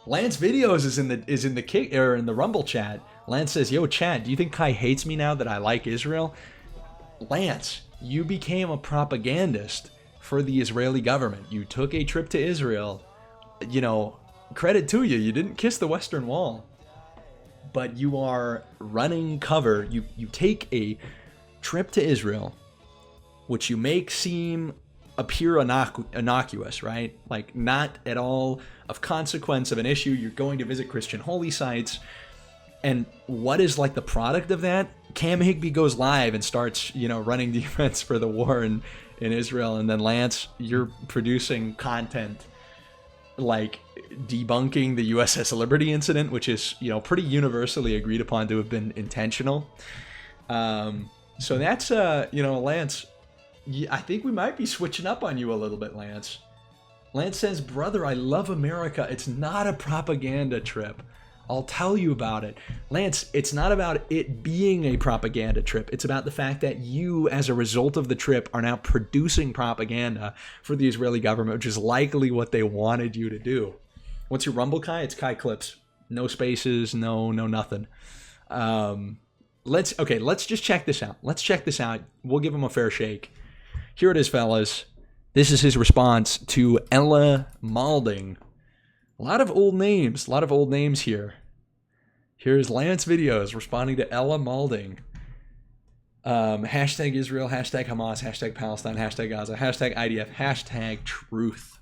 Lance Videos is in the kick or in the Rumble chat. Lance says, "Yo, chat, do you think Kai hates me now that I like Israel?" Lance, you became a propagandist for the Israeli government. You took a trip to Israel. You know, credit to you. You didn't kiss the Western Wall, but you are running cover. You take a trip to Israel, which you make appear innocuous, right? Like not at all of consequence of an issue. You're going to visit Christian holy sites. And what is like the product of that? Cam Higby goes live and starts, running defense for the war in Israel. And then Lance, you're producing content like debunking the USS Liberty incident, which is, pretty universally agreed upon to have been intentional. So that's, Lance, I think we might be switching up on you a little bit, Lance. Lance says, "Brother, I love America. It's not a propaganda trip. I'll tell you about it." Lance, it's not about it being a propaganda trip. It's about the fact that you, as a result of the trip, are now producing propaganda for the Israeli government, which is likely what they wanted you to do. What's your Rumble, Kai? It's KaiClips. No spaces, no nothing. Let's just check this out. We'll give him a fair shake. Here it is, fellas. This is his response to Ella Malding. A lot of old names here. Here's Lance Videos responding to Ella Malding. Hashtag Israel, hashtag Hamas, hashtag Palestine, hashtag Gaza, hashtag IDF, hashtag truth.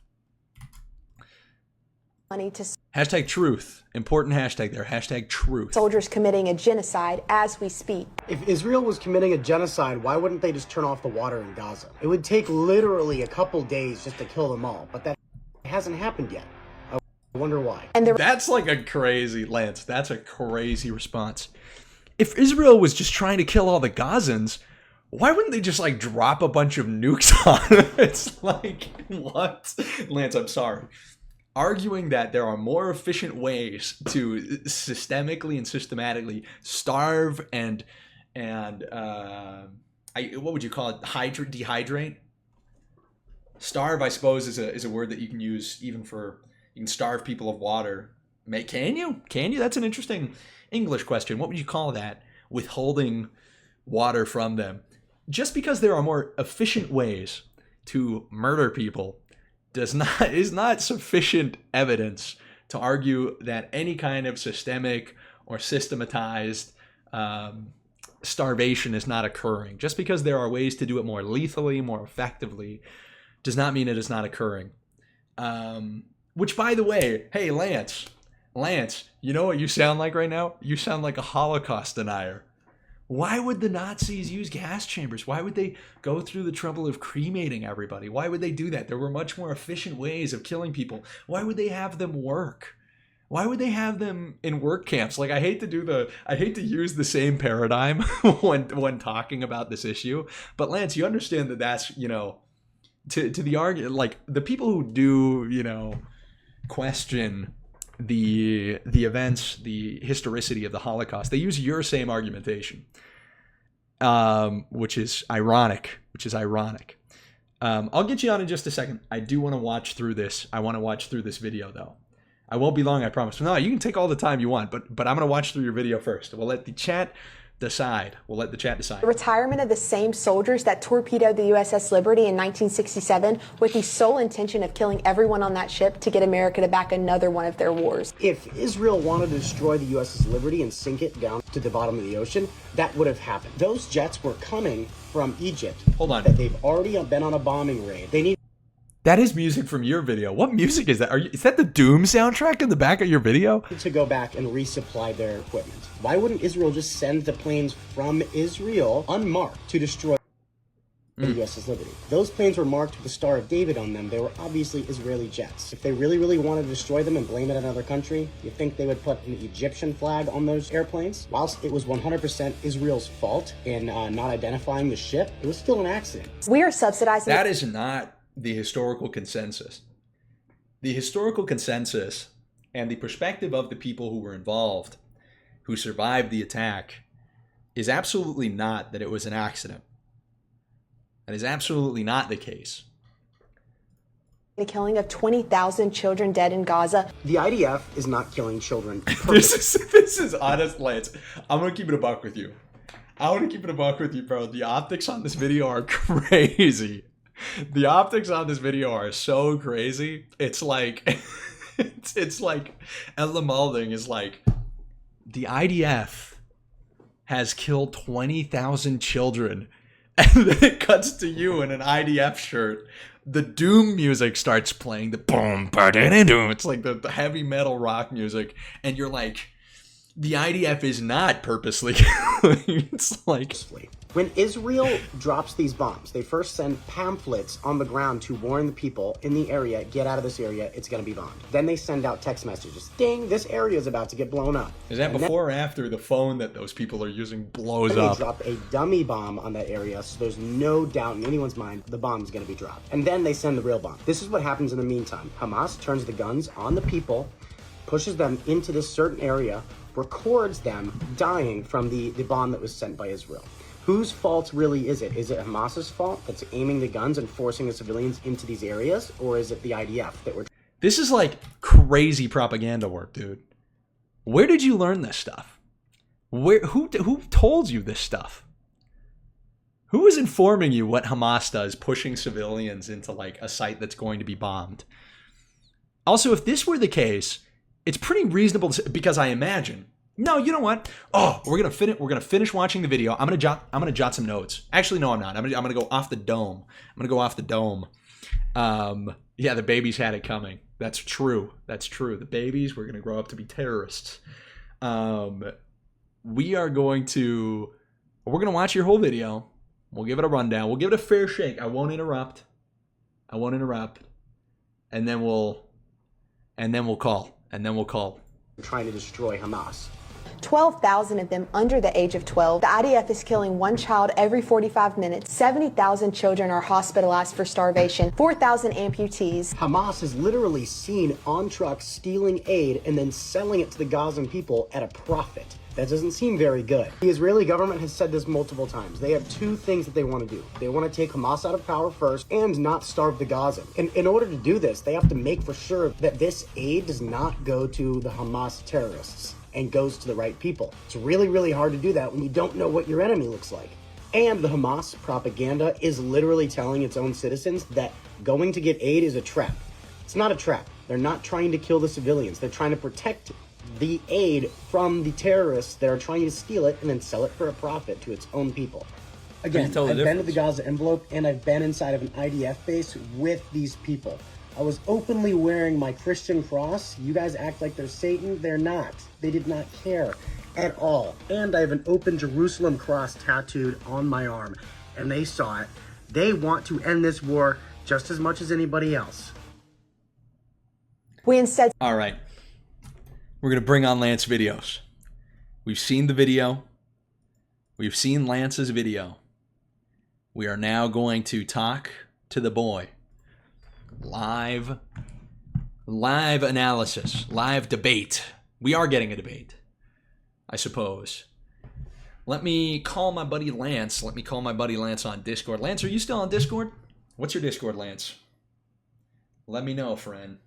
Hashtag truth. Important hashtag there. Hashtag truth. Soldiers committing a genocide as we speak. If Israel was committing a genocide, why wouldn't they just turn off the water in Gaza? It would take literally a couple days just to kill them all, but that hasn't happened yet. I wonder why. That's like a crazy, Lance. That's a crazy response. If Israel was just trying to kill all the Gazans, why wouldn't they just drop a bunch of nukes on them? It's like, what? Lance, I'm sorry. Arguing that there are more efficient ways to systemically and systematically starve and what would you call it? Dehydrate? Starve, I suppose, is a word that you can use even for, you can starve people of water. Can you? That's an interesting English question. What would you call that? Withholding water from them. Just because there are more efficient ways to murder people is not sufficient evidence to argue that any kind of systemic or systematized starvation is not occurring. Just because there are ways to do it more lethally, more effectively, does not mean it is not occurring. Which, by the way, hey, Lance, you know what you sound like right now? You sound like a Holocaust denier. Why would the Nazis use gas chambers? Why would they go through the trouble of cremating everybody? Why would they do that? There were much more efficient ways of killing people. Why would they have them work? Why would they have them in work camps? Like, I hate to use the same paradigm when talking about this issue. But Lance, you understand that that's, to the argument, like the people who do, question the events, the historicity of the Holocaust, they use your same argumentation, which is ironic. I'll get you on in just a second. I do want to watch through this. I want to watch through this video, though. I won't be long, I promise. No, you can take all the time you want, but I'm going to watch through your video first. We'll let the chat decide. The retirement of the same soldiers that torpedoed the USS Liberty in 1967 with the sole intention of killing everyone on that ship to get America to back another one of their wars. If Israel wanted to destroy the USS Liberty and sink it down to the bottom of the ocean, that would have happened. Those jets were coming from Egypt. Hold on. They've already been on a bombing raid. They need... That is music from your video. What music is that? Is that the Doom soundtrack in the back of your video? To go back and resupply their equipment. Why wouldn't Israel just send the planes from Israel unmarked to destroy the USS Liberty? Those planes were marked with the Star of David on them. They were obviously Israeli jets. If they really wanted to destroy them and blame it on another country, you think they would put an Egyptian flag on those airplanes? Whilst it was 100% Israel's fault in not identifying the ship, it was still an accident. We are subsidizing... That is not the historical consensus. The historical consensus and the perspective of the people who were involved, who survived the attack, is absolutely not that it was an accident. That is absolutely not the case. The killing of 20,000 children dead in Gaza. The IDF is not killing children. This is honest, Lance. I'm gonna keep it a buck with you. I want to keep it a buck with you, bro. The optics on this video are crazy. The optics on this video are so crazy. It's like, it's like Ella Moulding is like, the IDF has killed 20,000 children, and then it cuts to you in an IDF shirt. The doom music starts playing, the boom, ba-da-da-doom. It's like the heavy metal rock music, and you're like, the IDF is not purposely killing. It's like, when Israel drops these bombs, they first send pamphlets on the ground to warn the people in the area, get out of this area, it's going to be bombed. Then they send out text messages, ding, this area is about to get blown up. Is that before or after the phone that those people are using blows up? They drop a dummy bomb on that area, so there's no doubt in anyone's mind the bomb is going to be dropped. And then they send the real bomb. This is what happens in the meantime. Hamas turns the guns on the people, pushes them into this certain area, records them dying from the bomb that was sent by Israel. Whose fault really is it? Is it Hamas's fault that's aiming the guns and forcing the civilians into these areas? Or is it the IDF that we're... This is like crazy propaganda work, dude. Where did you learn this stuff? Who told you this stuff? Who is informing you what Hamas does, pushing civilians into like a site that's going to be bombed? Also, if this were the case, it's pretty reasonable to, because I imagine. No, you know what? Oh, we're gonna finish watching the video. I'm gonna jot some notes. Actually, no, I'm not. I'm gonna go off the dome. Yeah, the babies had it coming. That's true. The babies were gonna grow up to be terrorists. We're gonna watch your whole video. We'll give it a rundown. We'll give it a fair shake. I won't interrupt. And then we'll call. trying to destroy Hamas. 12,000 of them under the age of 12. The IDF is killing one child every 45 minutes. 70,000 children are hospitalized for starvation. 4,000 amputees. Hamas is literally seen on trucks stealing aid and then selling it to the Gazan people at a profit. That doesn't seem very good. The Israeli government has said this multiple times. They have two things that they want to do. They want to take Hamas out of power first and not starve the Gazan. And in order to do this, they have to make for sure that this aid does not go to the Hamas terrorists and goes to the right people. It's really, really hard to do that when you don't know what your enemy looks like. And the Hamas propaganda is literally telling its own citizens that going to get aid is a trap. It's not a trap. They're not trying to kill the civilians. They're trying to protect the aid from the terrorists that are trying to steal it and then sell it for a profit to its own people. Again, I've been to the Gaza envelope and I've been inside of an IDF base with these people. I was openly wearing my Christian cross. You guys act like they're Satan. They're not. They did not care at all. And I have an open Jerusalem cross tattooed on my arm. And they saw it. They want to end this war just as much as anybody else. We instead... All right. We're going to bring on Lance videos. We've seen the video. We've seen Lance's video. We are now going to talk to the boy. Live analysis, live debate. We are getting a debate, I suppose. Let me call my buddy Lance. On Discord. Lance, are you still on Discord? What's your Discord, Lance? Let me know, friend.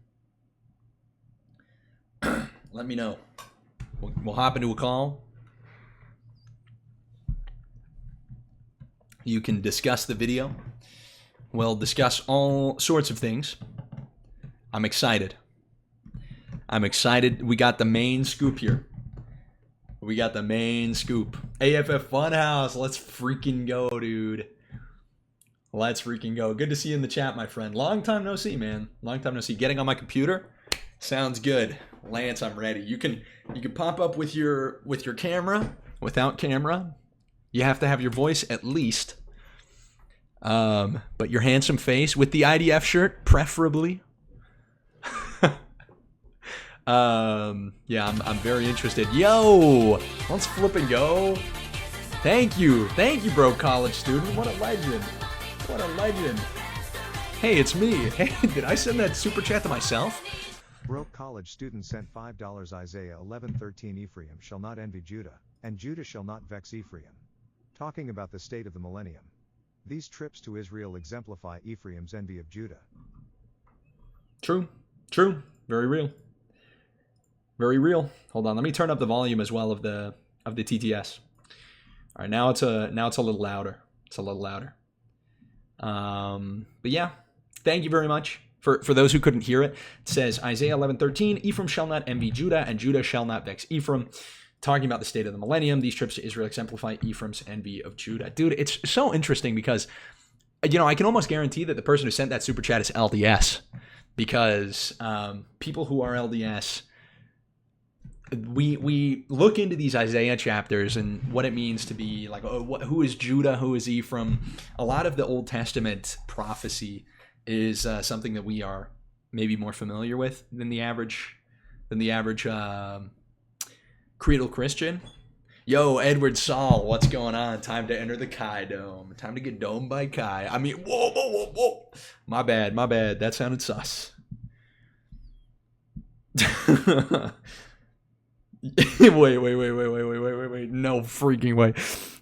Let me know. We'll hop into a call. You can discuss the video. We'll discuss all sorts of things. I'm excited. We got the main scoop here. AFF Funhouse. Let's freaking go, dude. Let's freaking go. Good to see you in the chat, my friend. Long time no see, man. Getting on my computer. Sounds good. Lance, I'm ready. You can pop up with your camera. Without camera, you have to have your voice at least. But your handsome face with the IDF shirt, preferably. Yeah, I'm very interested. Yo, let's flip and go. Thank you, bro, college student. What a legend. Hey, it's me. Hey, did I send that super chat to myself? Broke college student sent $5. Isaiah 11:13. Ephraim shall not envy Judah, and Judah shall not vex Ephraim. Talking about the state of the millennium. These trips to Israel exemplify Ephraim's envy of Judah. True. Very real. Very real. Hold on, let me turn up the volume as well of the TTS. All right, now it's a little louder. It's a little louder. But yeah, thank you very much. For those who couldn't hear it, it says Isaiah 11:13, Ephraim shall not envy Judah, and Judah shall not vex Ephraim. Talking about the state of the millennium, these trips to Israel exemplify Ephraim's envy of Judah. Dude, it's so interesting because, you know, I can almost guarantee that the person who sent that super chat is LDS, because people who are LDS, we look into these Isaiah chapters and what it means to be like, who is Judah, who is Ephraim. A lot of the Old Testament prophecy is something that we are maybe more familiar with than the average creedal Christian. Yo, Edward Saul, what's going on? Time to enter the Kai Dome. Time to get domed by Kai. I mean, whoa. My bad. That sounded sus. Wait. No freaking way.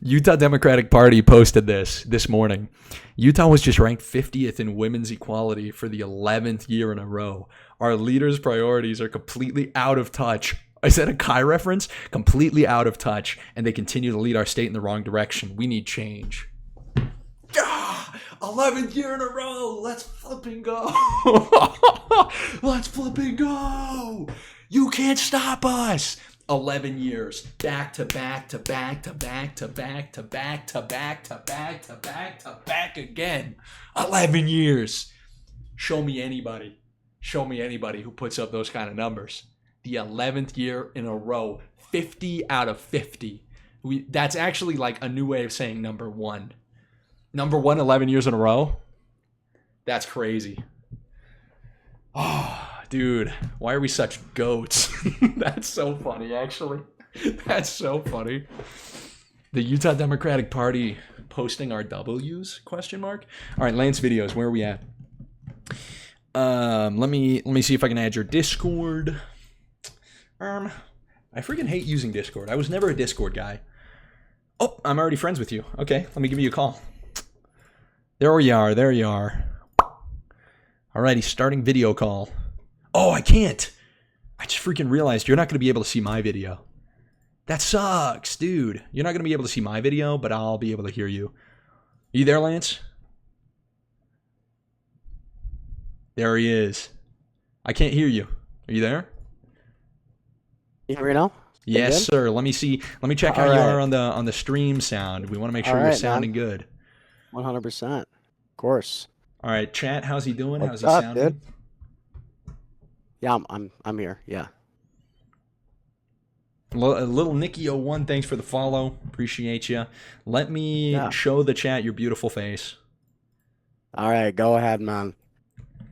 Utah Democratic Party posted this morning. Utah was just ranked 50th in women's equality for the 11th year in a row. Our leaders' priorities are completely out of touch. Is that a Kai reference? Completely out of touch, and they continue to lead our state in the wrong direction. We need change. 11th year in a row. Let's flipping go. Let's flipping go. You can't stop us. 11 years, back to back to back to back to back to back to back to back to back to back again. 11 years. Show me anybody who puts up those kind of numbers. The 11th year in a row, 50 out of 50. That's actually like a new way of saying number one. Number one, 11 years in a row? That's crazy. Oh, dude, why are we such goats? That's so funny, actually. That's so funny. The Utah Democratic Party posting our W's? Question mark. All right, Lance Videos, where are we at? Let me see if I can add your Discord. I freaking hate using Discord. I was never a Discord guy. Oh, I'm already friends with you. Okay, let me give you a call. There you are. Alrighty, starting video call. Oh, I can't. I just freaking realized you're not going to be able to see my video. That sucks, dude. You're not going to be able to see my video, but I'll be able to hear you. Are you there, Lance? There he is. I can't hear you. Are you there? You hear me now? Yes, sir. Let me see. Let me check how you are on the stream sound. We want to make sure you're sounding good. 100%. Of course. All right, chat. How's he doing? What's how's he up, sounding? Dude? Yeah, I'm here. Yeah. A little Nicky01, thanks for the follow. Appreciate you. Let me show the chat your beautiful face. All right, go ahead, man.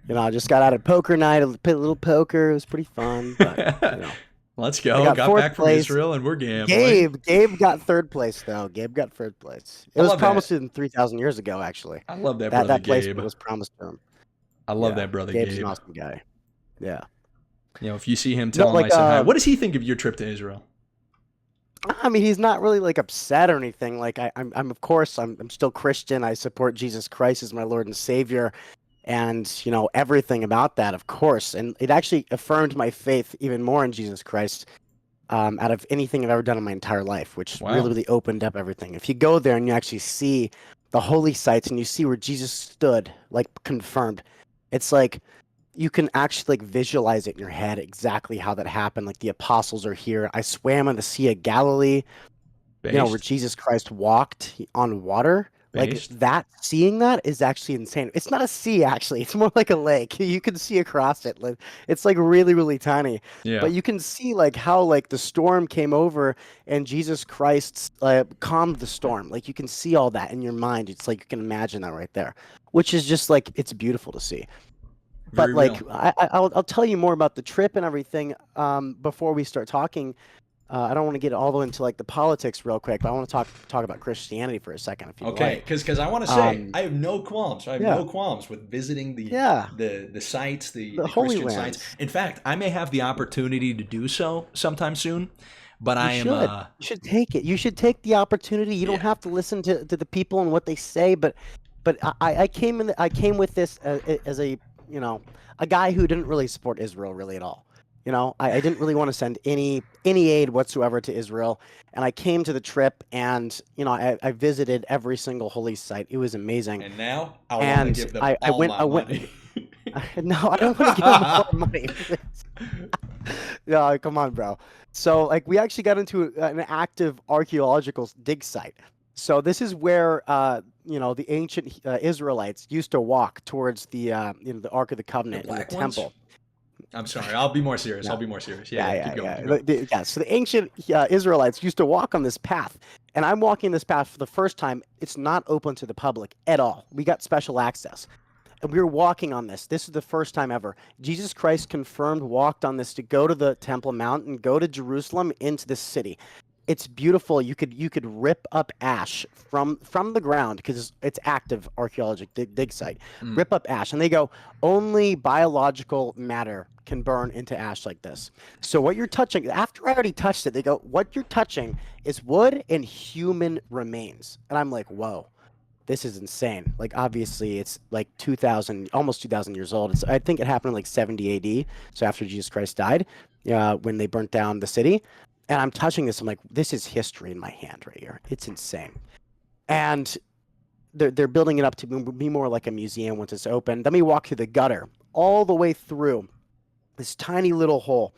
You know, I just got out of poker night. I played a little poker. It was pretty fun. But, you know. Let's go. Got back from Israel and we're gambling. Gabe got third place, though. Gabe got third place. It was promised to him 3,000 years ago, actually. I love that brother that Gabe. placement was promised to him. I love that brother Gabe's Gabe. An awesome guy. Yeah. You know, if you see him, tell him I said hi. What does he think of your trip to Israel? I mean, he's not really like upset or anything. Like I'm of course I'm still Christian. I support Jesus Christ as my Lord and Savior, and you know everything about that, of course. And it actually affirmed my faith even more in Jesus Christ, out of anything I've ever done in my entire life, which really opened up everything. If you go there and you actually see the holy sites and you see where Jesus stood, like confirmed, it's like you can actually like visualize it in your head exactly how that happened. Like the apostles are here. I swam on the Sea of Galilee, you know, where Jesus Christ walked on water. Like that, seeing that is actually insane. It's not a sea, actually. It's more like a lake. You can see across it. Like it's like really, really tiny. Yeah. But you can see like how like the storm came over and Jesus Christ calmed the storm. Like you can see all that in your mind. It's like you can imagine that right there, which is just like it's beautiful to see. But like I'll tell you more about the trip and everything before we start talking. I don't want to get all the way into like the politics real quick, but I want to talk about Christianity for a second. If you like. Because I want to say I have no qualms. I have no qualms with visiting the sites, the Holy Christian lands. sites. In fact, I may have the opportunity to do so sometime soon. But you should take it. You should take the opportunity. You don't have to listen to the people and what they say. But I came with this as a a guy who didn't really support Israel really at all. I didn't really want to send any aid whatsoever to Israel. And I came to the trip and, I visited every single holy site. It was amazing. And now I want to And give them I all went, my money. no, I don't want to give them more money. No, come on, bro. So, like, we actually got into an active archaeological dig site. So this is where, the ancient Israelites used to walk towards the Ark of the Covenant in the black ones? temple. I'm sorry. I'll be more serious. No. I'll be more serious. Yeah, keep going. Yeah. Keep going. Yeah, so the ancient Israelites used to walk on this path, and I'm walking this path for the first time. It's not open to the public at all. We got special access, and we were walking on this. This is the first time ever. Jesus Christ confirmed walked on this to go to the Temple Mount and go to Jerusalem into the city. It's beautiful. You could rip up ash from the ground because it's active archaeological dig site. Rip up ash, and they go, only biological matter can burn into ash like this. So what you're touching, after I already touched it, they go, what you're touching is wood and human remains. And I'm like, whoa, this is insane. Like, obviously it's like almost 2000 years old. I think it happened in like 70 AD. So after Jesus Christ died, when they burnt down the city. And I'm touching this. I'm like, this is history in my hand right here. It's insane. And they're building it up to be more like a museum once it's open. Then we walk through the gutter all the way through this tiny little hole,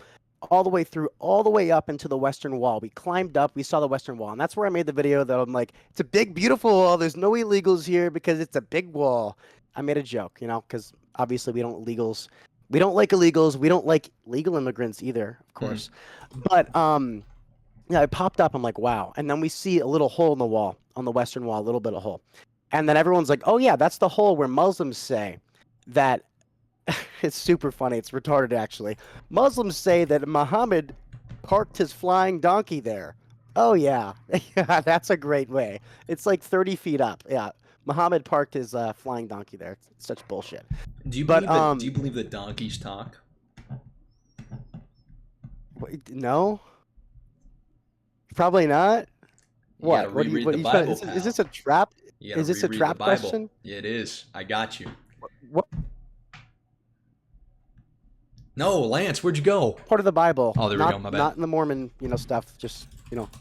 all the way through, all the way up into the Western Wall. We climbed up. We saw the Western Wall. And that's where I made the video that I'm like, it's a big, beautiful wall. There's no illegals here because it's a big wall. I made a joke, because obviously we don't like illegals. We don't like legal immigrants either, of course. But it popped up. I'm like, wow. And then we see a little hole in the wall, on the Western Wall, a little bit of hole. And then everyone's like, oh yeah, that's the hole where Muslims say that it's super funny. It's retarded, actually. Muslims say that Muhammad parked his flying donkey there. Oh yeah. Yeah, that's a great way. It's like 30 feet up. Yeah. Muhammad parked his flying donkey there. It's such bullshit. Do you believe that donkeys talk? No, probably not. What? What do you? Is this a trap? Is this a trap question? Yeah, it is. I got you. What No, Lance, where'd you go? part of the Bible? Oh, there we go. My bad. Not in the Mormon, stuff. Just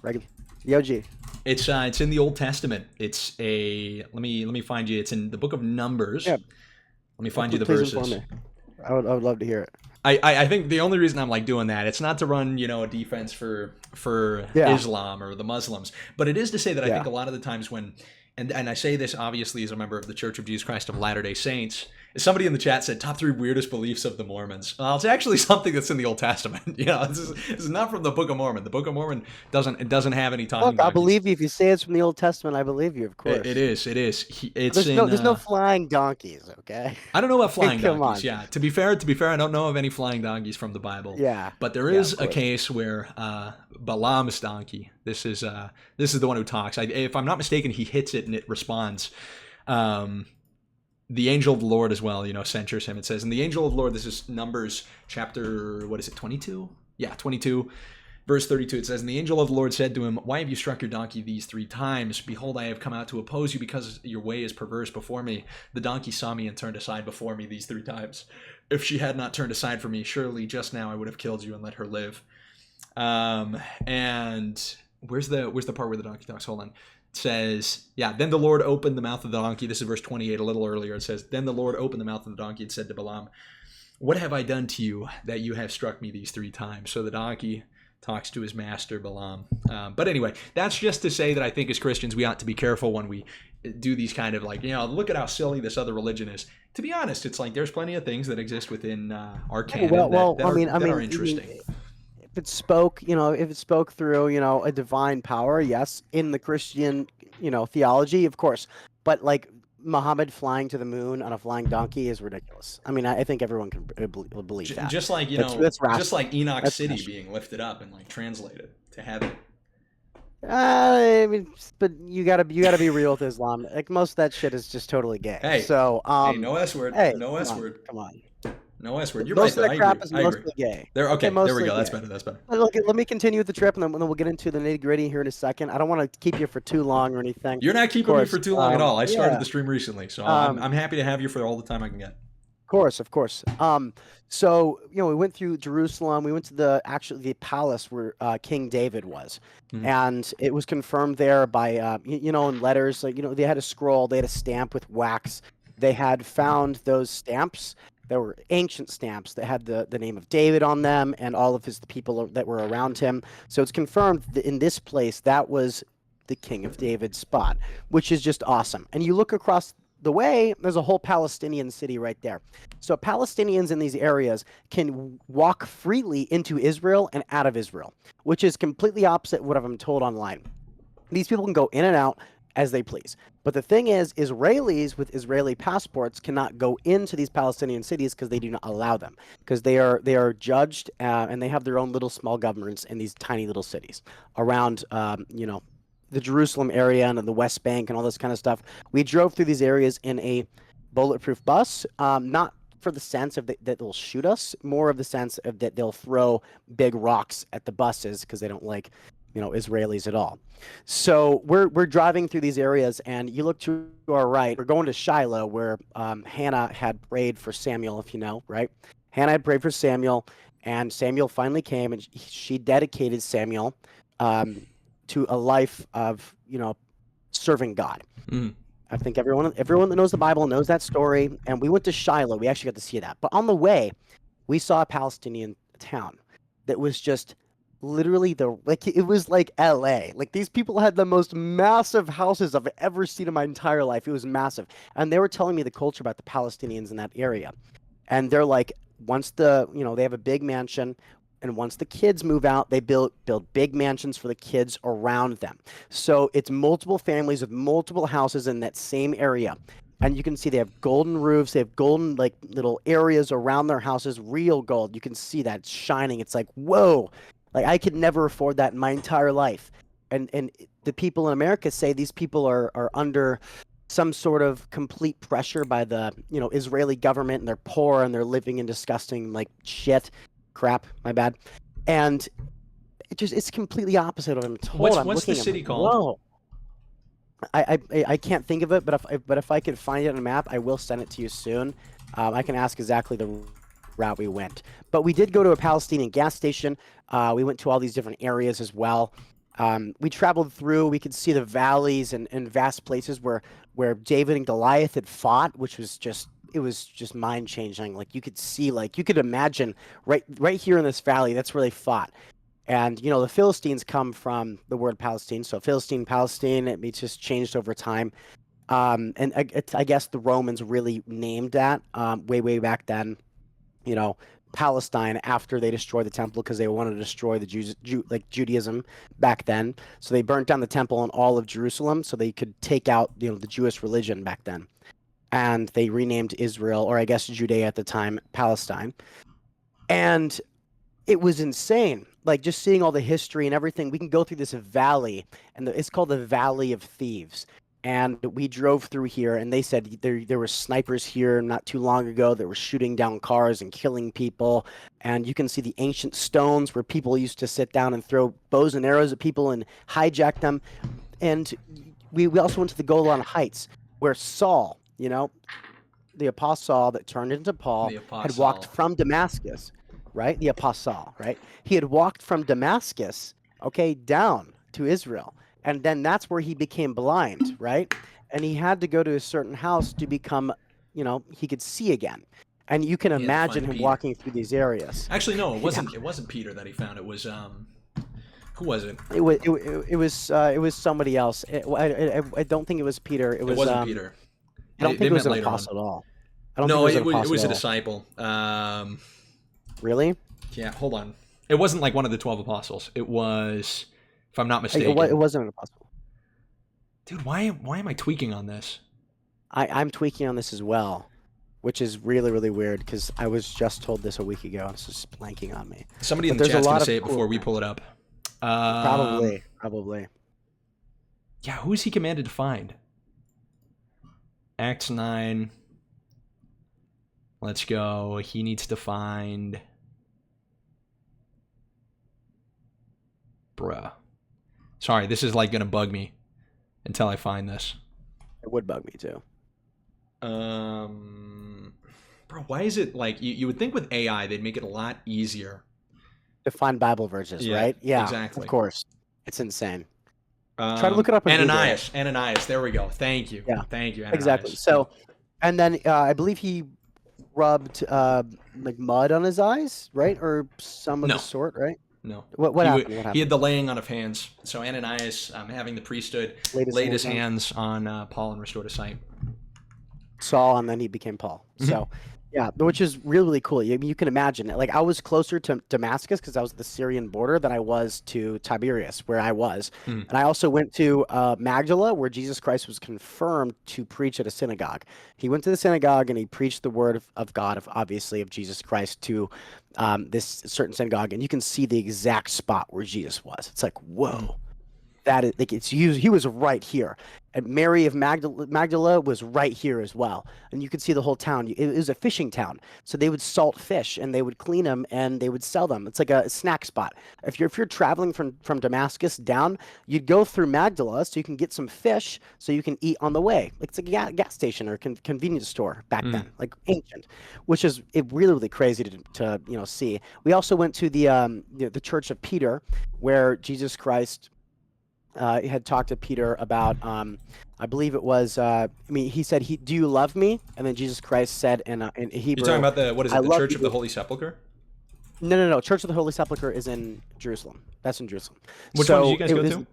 regular. The OG. It's in the Old Testament. It's let me find you. It's in the book of Numbers. Yeah. Let me find you the Please verses. inform me. I would love to hear it. I think the only reason I'm like doing that, it's not to run, a defense for Islam or the Muslims, but it is to say that I think a lot of the times when, and I say this obviously as a member of the Church of Jesus Christ of Latter-day Saints, somebody in the chat said top 3 weirdest beliefs of the Mormons. Well, it's actually something that's in the Old Testament. This is not from the Book of Mormon. The Book of Mormon doesn't have any talking. Look, I believe you. If you say it's from the Old Testament, I believe you. Of course, it is. There's no flying donkeys. Okay. I don't know about flying Come donkeys. on. Yeah. To be fair, I don't know of any flying donkeys from the Bible. Yeah. But there is a case where Balaam's donkey. This is the one who talks. If I'm not mistaken, he hits it and it responds. The angel of the Lord as well, censures him. It says, and the angel of the Lord, this is Numbers chapter, 22? Yeah, 22, verse 32. It says, and the angel of the Lord said to him, why have you struck your donkey these 3 times? Behold, I have come out to oppose you because your way is perverse before me. The donkey saw me and turned aside before me these 3 times. If she had not turned aside from me, surely just now I would have killed you and let her live. And where's the part where the donkey talks? Hold on. It says, then the Lord opened the mouth of the donkey. This is verse 28, a little earlier. It says, then the Lord opened the mouth of the donkey and said to Balaam, what have I done to you that you have struck me these 3 times? So the donkey talks to his master, Balaam. But anyway, that's just to say that I think as Christians, we ought to be careful when we do these kind of look at how silly this other religion is. To be honest, it's like there's plenty of things that exist within our canon that are interesting. If it spoke, through, a divine power, yes, in the Christian, theology, of course. But like Muhammad flying to the moon on a flying donkey is ridiculous. I mean, I think everyone can believe that. Just like, that's just like Enoch City being lifted up and translated to heaven. I mean, but you gotta be real with Islam. Like most of that shit is just totally gay. Hey, so hey, no S word. Hey, no S word. Come on. No S word. You're most right. Of the crap is mostly gay. There we go. That's better. Look, let me continue with the trip, and then we'll get into the nitty gritty here in a second. I don't want to keep you for too long or anything. You're not keeping me for too long at all. I started the stream recently, so I'm happy to have you for all the time I can get. Of course, of course. So we went through Jerusalem. We went to the palace where King David was, Mhm. and it was confirmed there by in letters. Like they had a scroll, they had a stamp with wax. They had found those stamps that were ancient stamps that had the name of David on them and all of the people that were around him. So it's confirmed that in this place that was the King of David's spot, which is just awesome. And you look across the way, there's a whole Palestinian city right there. So Palestinians in these areas can walk freely into Israel and out of Israel, which is completely opposite what I'm told online. These people can go in and out as they please. But the thing is, Israelis with Israeli passports cannot go into these Palestinian cities because they do not allow them, because they are judged and they have their own little small governments in these tiny little cities around the Jerusalem area and the West Bank and all this kind of stuff. We drove through these areas in a bulletproof bus, not for the sense of that they'll shoot us, more of the sense of that they'll throw big rocks at the buses because they don't like Israelis at all. So we're driving through these areas, and you look to our right. We're going to Shiloh, where Hannah had prayed for Samuel, if you know, right? Hannah had prayed for Samuel, and Samuel finally came, and she dedicated Samuel to a life of serving God. Mm. I think everyone that knows the Bible knows that story. And we went to Shiloh. We actually got to see that. But on the way, we saw a Palestinian town that was just literally it was like LA. Like these people had the most massive houses I've ever seen in my entire life. It was massive. And they were telling me the culture about the Palestinians in that area. And they're like, once they have a big mansion, and once the kids move out, they build big mansions for the kids around them. So it's multiple families with multiple houses in that same area. And you can see they have golden roofs. They have golden like little areas around their houses, real gold. You can see that it's shining. It's like, whoa, like I could never afford that in my entire life. And the people in America say these people are under some sort of complete pressure by the Israeli government, and they're poor and they're living in disgusting like crap, my bad. And it's completely opposite of what I'm told. What's the city called? Whoa. I can't think of it, but if I could find it on a map, I will send it to you soon. I can ask exactly the route we went. But we did go to a Palestinian gas station. We went to all these different areas as well. We traveled through. We could see the valleys and vast places where David and Goliath had fought, which was just mind changing. Like you could imagine right here in this valley, that's where they fought. And the Philistines come from the word Palestine, so Palestine, it just changed over time. And I guess the Romans really named that way back then. Palestine after they destroyed the temple because they wanted to destroy the Jews, Judaism back then. So they burnt down the temple and all of Jerusalem so they could take out the Jewish religion back then. And they renamed Israel, or I guess Judea at the time, Palestine. And it was insane. Like just seeing all the history and everything. We can go through this valley, and it's called the Valley of Thieves. And we drove through here, and they said there were snipers here not too long ago that were shooting down cars and killing people. And you can see the ancient stones where people used to sit down and throw bows and arrows at people and hijack them. And we also went to the Golan Heights, where Saul, the apostle Saul that turned into Paul, had walked from Damascus, right? The apostle, right? He had walked from Damascus, down to Israel. And then that's where he became blind, right? And he had to go to a certain house to become, he could see again. And you can imagine him walking through these areas. Actually, no, it wasn't. It wasn't Peter that he found. It was who was it? It was somebody else. I don't think it was Peter. It wasn't Peter. I don't think it was an apostle at all. I don't think it was a disciple. Really? Yeah. Hold on. It wasn't like one of the 12 apostles. It was, if I'm not mistaken. It wasn't an apostle. Dude, why am I tweaking on this? I'm tweaking on this as well, which is really, really weird because I was just told this a week ago. It's just blanking on me. Somebody in the chat's going to say it before we pull it up. Probably. Yeah, who is he commanded to find? Acts 9. Let's go. He needs to find... Bruh. Sorry, this is like going to bug me until I find this. It would bug me too. bro, why is it like you would think with AI they'd make it a lot easier. To find Bible verses, Yeah, right? Yeah, exactly. of course. It's insane. Try to look it up on Google. Ananias. There we go. Thank you. Yeah, Thank you, Ananias. exactly. So, and then I believe he rubbed like mud on his eyes, right, or some of No. the sort, right? No. What happened? What happened? He had the laying on of hands. So Ananias, having the priesthood, laid his hands on Paul and restored his sight. Saul, and then he became Paul. So, yeah, which is really, really cool. You can imagine it. Like, I was closer to Damascus because I was at the Syrian border than I was to Tiberias, where I was. And I also went to Magdala, where Jesus Christ was confirmed to preach at a synagogue. He went to the synagogue and he preached the word of God, obviously, of Jesus Christ to this certain synagogue. And you can see the exact spot where Jesus was. It's like, whoa. That is like he was right here, and Mary of Magdala was right here as well, and you could see the whole town. It was a fishing town, so they would salt fish and they would clean them and they would sell them. It's like a snack spot. If you're traveling from Damascus down, you'd go through Magdala so you can get some fish so you can eat on the way. Like it's a gas station or convenience store back then, like ancient, which is really, really crazy to see. We also went to the Church of Peter, where Jesus Christ had talked to Peter about, I believe it was, he said, "Do you love me?" And then Jesus Christ said in Hebrew, You're talking about the Church of the Holy Sepulchre? No. Church of the Holy Sepulchre is in Jerusalem. That's in Jerusalem. Which one did you guys go to?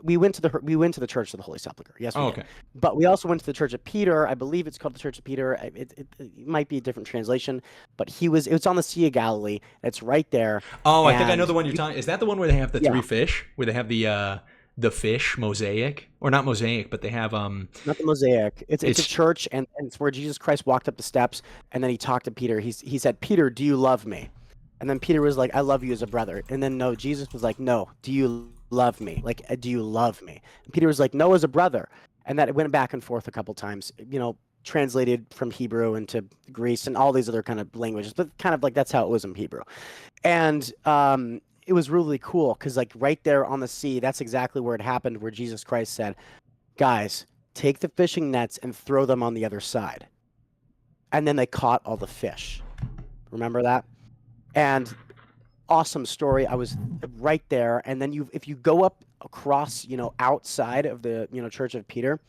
We went to the Church of the Holy Sepulchre. Yes, we did. But we also went to the Church of Peter. I believe it's called the Church of Peter. It might be a different translation, but it's on the Sea of Galilee. It's right there. Oh, I think I know the one you're talking. Is that the one where they have the three fish? Where they have the fish mosaic, or not mosaic, but they have not the mosaic. It's a church, and it's where Jesus Christ walked up the steps, and then he talked to Peter. He said, "Peter, do you love me?" And then Peter was like, "I love you as a brother." And then Jesus was like, "No, do you love me? Like, do you love me?" And Peter was like, "No, as a brother." And that went back and forth a couple times, translated from Hebrew into Greece and all these other kind of languages, but kind of like that's how it was in Hebrew. And it was really cool because like right there on the sea, that's exactly where it happened, where Jesus Christ said, "Guys, take the fishing nets and throw them on the other side." And then they caught all the fish. Remember that? And awesome story. I was right there. And then if you go up across, outside of the, Church of Peter,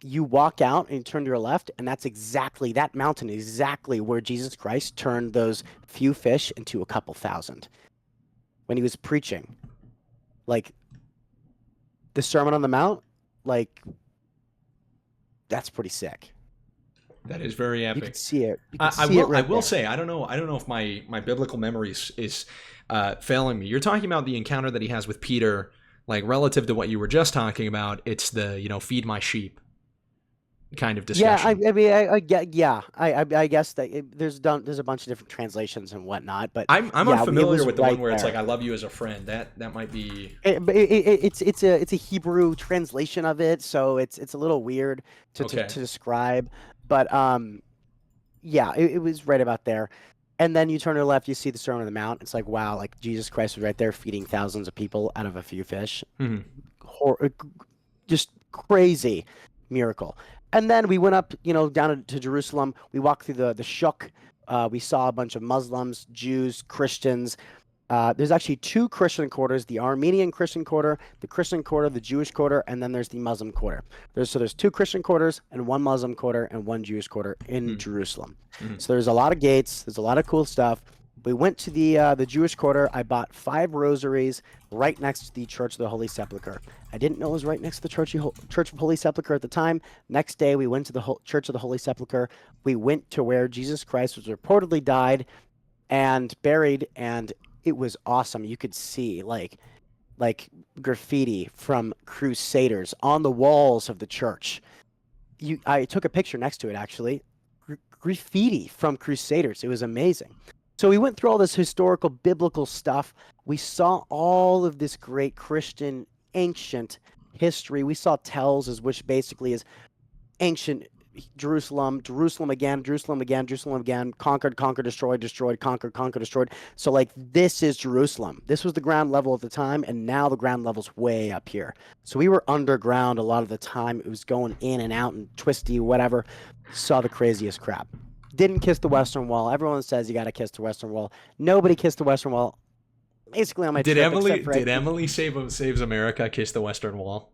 you walk out and you turn to your left, and that mountain is exactly where Jesus Christ turned those few fish into a couple thousand when he was preaching. Like the Sermon on the Mount, like that's pretty sick. That is very epic. You can see it. I will say, I don't know if my biblical memory is failing me. You're talking about the encounter that he has with Peter, like relative to what you were just talking about. It's the feed my sheep kind of discussion. Yeah, I guess that there's a bunch of different translations and whatnot, but I'm unfamiliar with the one where it's like I love you as a friend. That might be. It's a Hebrew translation of it, so it's a little weird to describe. But it was right about there. And then you turn to the left, you see the Sermon on the Mount. It's like, wow, like Jesus Christ was right there feeding thousands of people out of a few fish. Just crazy miracle. And then we went up, down to Jerusalem. We walked through the Shuk. We saw a bunch of Muslims, Jews, Christians. There's actually two Christian quarters: the Armenian Christian quarter, the Jewish quarter, and then there's the Muslim quarter. There's two Christian quarters and one Muslim quarter and one Jewish quarter in Jerusalem. So there's a lot of gates. There's a lot of cool stuff. We went to the Jewish quarter. I bought 5 rosaries right next to the Church of the Holy Sepulchre. I didn't know it was right next to the Church of Holy Sepulchre at the time. Next day, we went to the Church of the Holy Sepulchre. We went to where Jesus Christ was reportedly died and buried, and it was awesome. You could see like graffiti from crusaders on the walls of the church. I took a picture next to it, actually. Graffiti from crusaders. It was amazing. So we went through all this historical biblical stuff. We saw all of this great Christian ancient history. We saw tells, which basically is ancient Jerusalem, Jerusalem again, conquered, destroyed, conquered, destroyed. So like this is Jerusalem. This was the ground level at the time, and now the ground level's way up here. So we were underground a lot of the time. It was going in and out and twisty, whatever. Saw the craziest crap. didn't kiss the Western Wall. Everyone says you got to kiss the Western Wall. Nobody kissed the Western Wall. Basically on my Did trip, Emily? except for Did Emily Saves America kiss the Western Wall?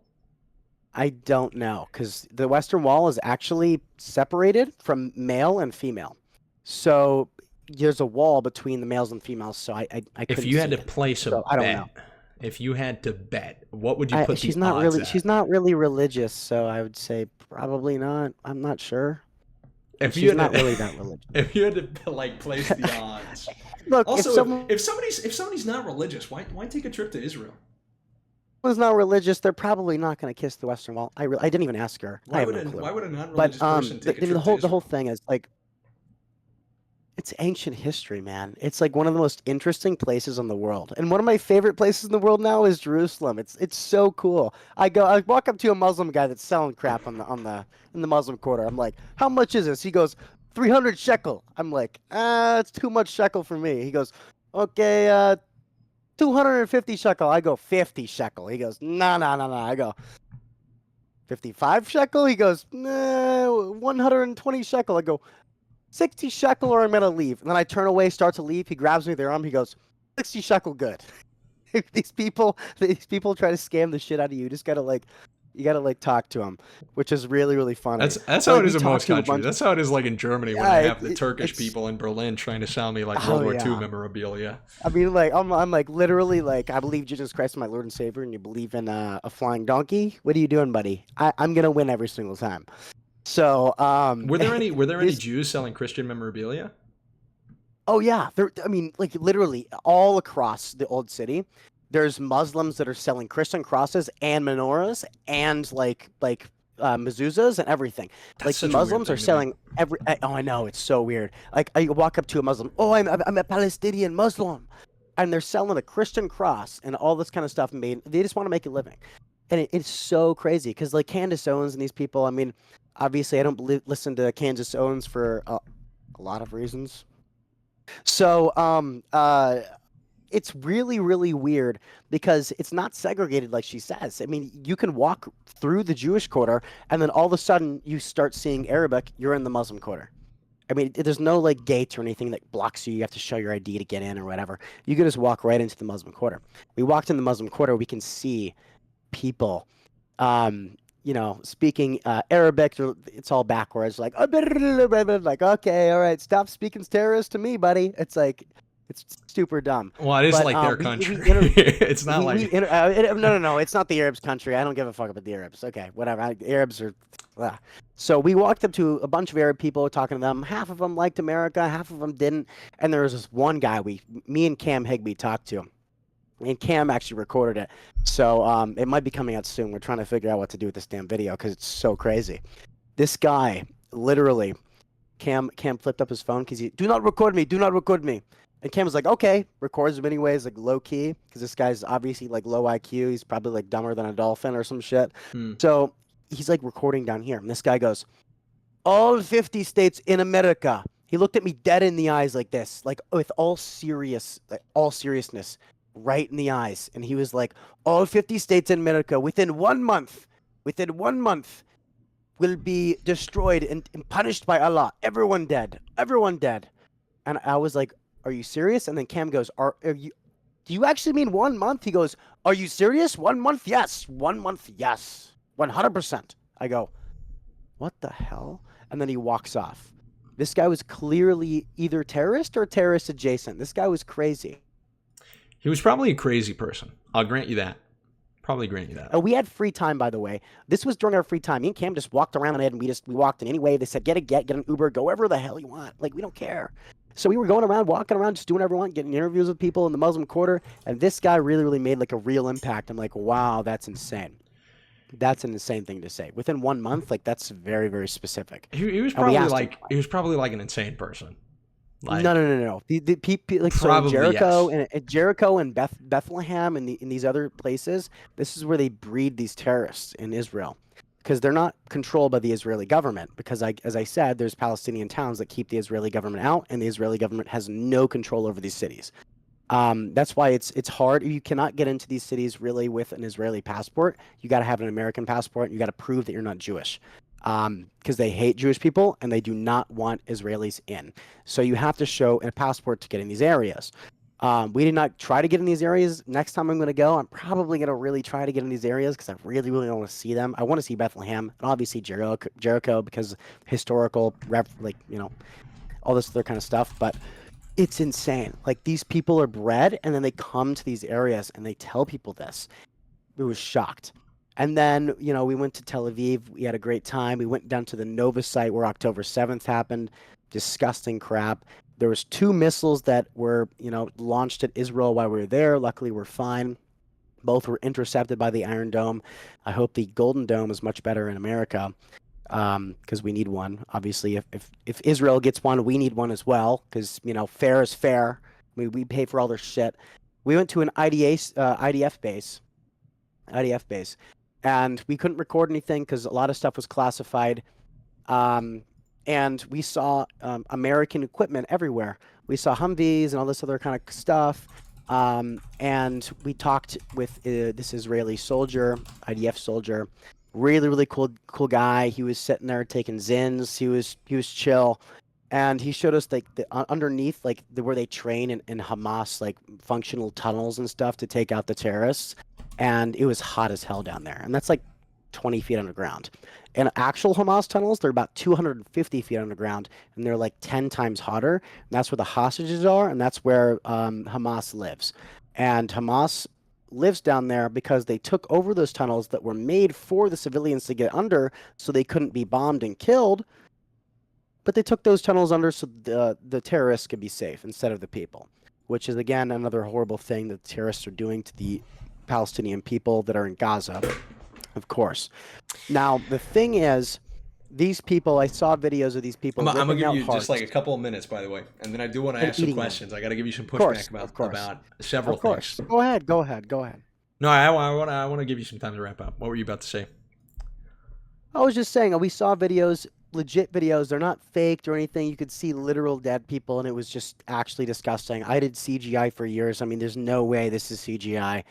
I don't know, because the Western Wall is actually separated from male and female. So there's a wall between the males and females. So I If couldn't you had see to it. place a So I don't know. bet, if you had to bet, what would you put the She's not odds really at? she's not really religious, so I would say probably not. I'm not sure. And If you she's had not to, really that religious. if you had to like place the odds. Look, Also, if somebody's not religious, why take a trip to Israel? someone's not religious, they're probably not going to kiss the Western Wall. I didn't even ask her. I have no clue. Why would a But non-religious person take a trip the to whole Israel? thing is like, it's ancient history, man. It's like one of the most interesting places in the world. And one of my favorite places in the world now is Jerusalem. It's so cool. I walk up to a Muslim guy that's selling crap in the Muslim quarter. I'm like, "How much is this?" He goes, 300 shekel. I'm like, it's too much shekel for me. He goes, "Okay, 250 shekel." I go, 50 shekel. He goes, no. I go, 55 shekel? He goes, nah, 120 shekel. I go, 60 shekel or I'm going to leave. And then I turn away, start to leave. He grabs me with the arm. He goes, 60 shekel, good. These people try to scam the shit out of you. You gotta talk to them, which is really, really funny. That's how it is we in most talked to a countries. bunch- That's how it is like in Germany when Yeah, I have the it- Turkish it's- people in Berlin trying to sell me like Oh, World War II yeah. memorabilia. I mean, like, I'm like literally like, I believe Jesus Christ is my Lord and Savior, and you believe in a flying donkey. What are you doing, buddy? I'm gonna win every single time. So, Were there any this- Jews selling Christian memorabilia? Oh yeah, I mean, like literally all across the old city, there's Muslims that are selling Christian crosses and menorahs and mezuzahs and everything. That's Like such a weird Muslims thing are to me. selling every. Oh, I know, it's so weird. Like I walk up to a Muslim. Oh, I'm a Palestinian Muslim, and they're selling a Christian cross and all this kind of stuff. They just want to make a living, and it's so crazy because like Candace Owens and these people. I mean, obviously I don't listen to Candace Owens for a lot of reasons. So, it's really, really weird because it's not segregated like she says. I mean, you can walk through the Jewish quarter and then all of a sudden you start seeing Arabic, you're in the Muslim quarter. I mean, there's no like gates or anything that blocks you. You have to show your ID to get in or whatever. You can just walk right into the Muslim quarter. We walked in the Muslim quarter, we can see people, speaking Arabic. It's all backwards, like, okay, all right, stop speaking terrorist to me, buddy. It's like, it's super dumb. Well, it is But, like their we country. inter- It's not no, it's not the Arabs' country. I don't give a fuck about the Arabs. Okay, whatever. Arabs are. Ugh. So we walked up to a bunch of Arab people, talking to them. Half of them liked America, half of them didn't. And there was this one guy me and Cam Higby talked to. And Cam actually recorded it. So it might be coming out soon. We're trying to figure out what to do with this damn video because it's so crazy. This guy, literally, Cam flipped up his phone because do not record me. Do not record me. And Cam was like, okay, records him anyways, like low key, because this guy's obviously like low IQ. He's probably like dumber than a dolphin or some shit. So he's like recording down here. And this guy goes, all 50 states in America. He looked at me dead in the eyes like this, like with all seriousness, right in the eyes. And he was like, all 50 states in America within 1 month will be destroyed and punished by Allah. Everyone dead. And I was like, are you serious? And then Cam goes, do you actually mean 1 month? He goes, are you serious? 1 month? Yes. 1 month? Yes. 100%. I go, what the hell? And then he walks off. This guy was clearly either terrorist or terrorist adjacent. This guy was crazy. He was probably a crazy person. I'll grant you that. Probably grant you that. We had free time, by the way. This was during our free time. Me and Cam just walked around it, and we walked in anyway. They said, get an Uber, go wherever the hell you want. Like, we don't care. So we were going around, walking around, just doing whatever we want, getting interviews with people in the Muslim quarter. And this guy really, really made like a real impact. I'm like, wow, that's insane. That's an insane thing to say. Within 1 month, like that's very, very specific. He was probably like an insane person. Like, No. The people like so in Jericho and Jericho and Bethlehem and in these other places, this is where they breed these terrorists in Israel. Because they're not controlled by the Israeli government. Because, as I said, there's Palestinian towns that keep the Israeli government out, and the Israeli government has no control over these cities. That's why it's hard. You cannot get into these cities really with an Israeli passport. You got to have an American passport. You got to prove that you're not Jewish. because they hate Jewish people and they do not want Israelis in. So you have to show a passport to get in these areas. We did not try to get in these areas. Next time I'm going to go, I'm probably going to really try to get in these areas because I really, really want to see them. I want to see Bethlehem and obviously Jericho because historical, all this other kind of stuff. But it's insane. Like, these people are bred and then they come to these areas and they tell people this. We was shocked. And then, we went to Tel Aviv. We had a great time. We went down to the Nova site where October 7th happened. Disgusting crap. There was 2 missiles that were, launched at Israel while we were there. Luckily, we're fine. Both were intercepted by the Iron Dome. I hope the Golden Dome is much better in America, because we need one. Obviously, if Israel gets one, we need one as well, because, fair is fair. We pay for all their shit. We went to an IDF base, and we couldn't record anything because a lot of stuff was classified. And we saw American equipment everywhere. We saw Humvees and all this other kind of stuff. And we talked with this Israeli soldier, IDF soldier, really, really cool guy. He was sitting there taking zins. He was chill. And he showed us like underneath, like where they train in Hamas, like functional tunnels and stuff to take out the terrorists. And it was hot as hell down there. And that's like 20 feet underground. And actual Hamas tunnels, they're about 250 feet underground, and they're like 10 times hotter. And that's where the hostages are, and that's where Hamas lives. And Hamas lives down there because they took over those tunnels that were made for the civilians to get under so they couldn't be bombed and killed. But they took those tunnels under so the terrorists could be safe instead of the people, which is, again, another horrible thing that the terrorists are doing to the Palestinian people that are in Gaza. Of course. Now, the thing is, these people, I saw videos of these people. I'm gonna give you hearts. just like a couple of minutes, by the way, and then I do want to ask some questions. I got to give you some course, pushback of course. about several Of course. things. Go ahead. No, I want to give you some time to wrap up. What were you about to say? I was just saying, we saw videos, legit videos. They're not faked or anything. You could see literal dead people, and it was just actually disgusting. I did CGI for years. I mean, there's no way this is CGI.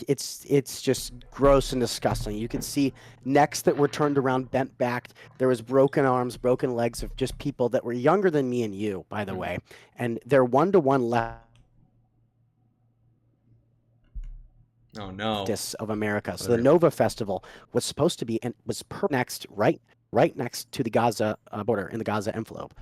It's just gross and disgusting. You can see necks that were turned around, bent back. There was broken arms, broken legs of just people that were younger than me and you, by the way, and they're 1-to-1 left. Oh no! Of America. So the Nova Festival was supposed to be and was right next to the Gaza border in the Gaza envelope,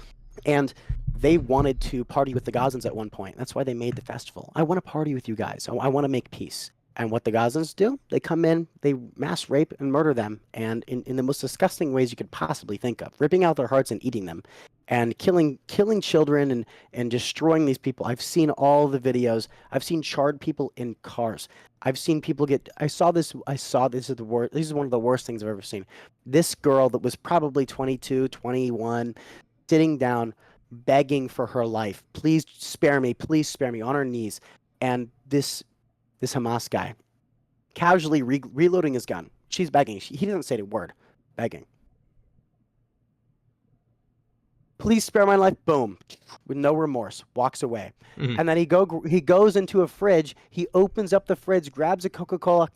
and they wanted to party with the Gazans at one point. That's why they made the festival. I want to party with you guys. I want to make peace. And what the Gazans do? They come in, they mass rape and murder them, and in the most disgusting ways you could possibly think of, ripping out their hearts and eating them, and killing children and destroying these people. I've seen all the videos. I've seen charred people in cars. I've seen people get. I saw this is the worst. This is one of the worst things I've ever seen. This girl that was probably 22, 21, sitting down, begging for her life. Please spare me, on her knees. And this Hamas guy, casually reloading his gun. She's begging. He doesn't say a word. Begging. Please spare my life. Boom. With no remorse. Walks away. Mm-hmm. And then he goes into a fridge. He opens up the fridge, grabs a Coca-Cola,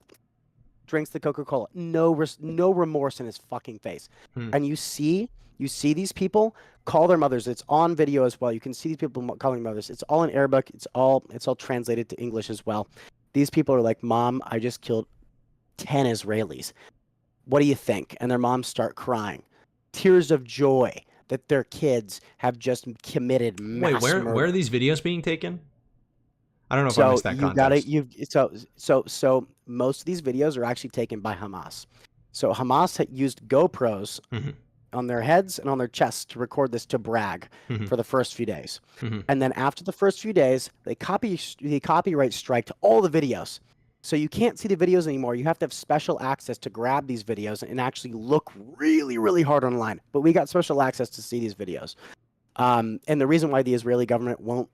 drinks the Coca-Cola. No remorse in his fucking face. Mm. And you see these people call their mothers. It's on video as well. You can see these people calling mothers. It's all in Arabic. It's all translated to English as well. These people are like, "Mom, I just killed 10 Israelis. What do you think?" And their moms start crying. Tears of joy that their kids have just committed mass murder. Where are these videos being taken? I don't know if I missed that context. So most of these videos are actually taken by Hamas. So Hamas had used GoPros on their heads and on their chests to record this to brag for the first few days. And then after the first few days, they copyright striked all the videos. So you can't see the videos anymore. You have to have special access to grab these videos and actually look really, really hard online. But we got special access to see these videos. And the reason why the Israeli government won't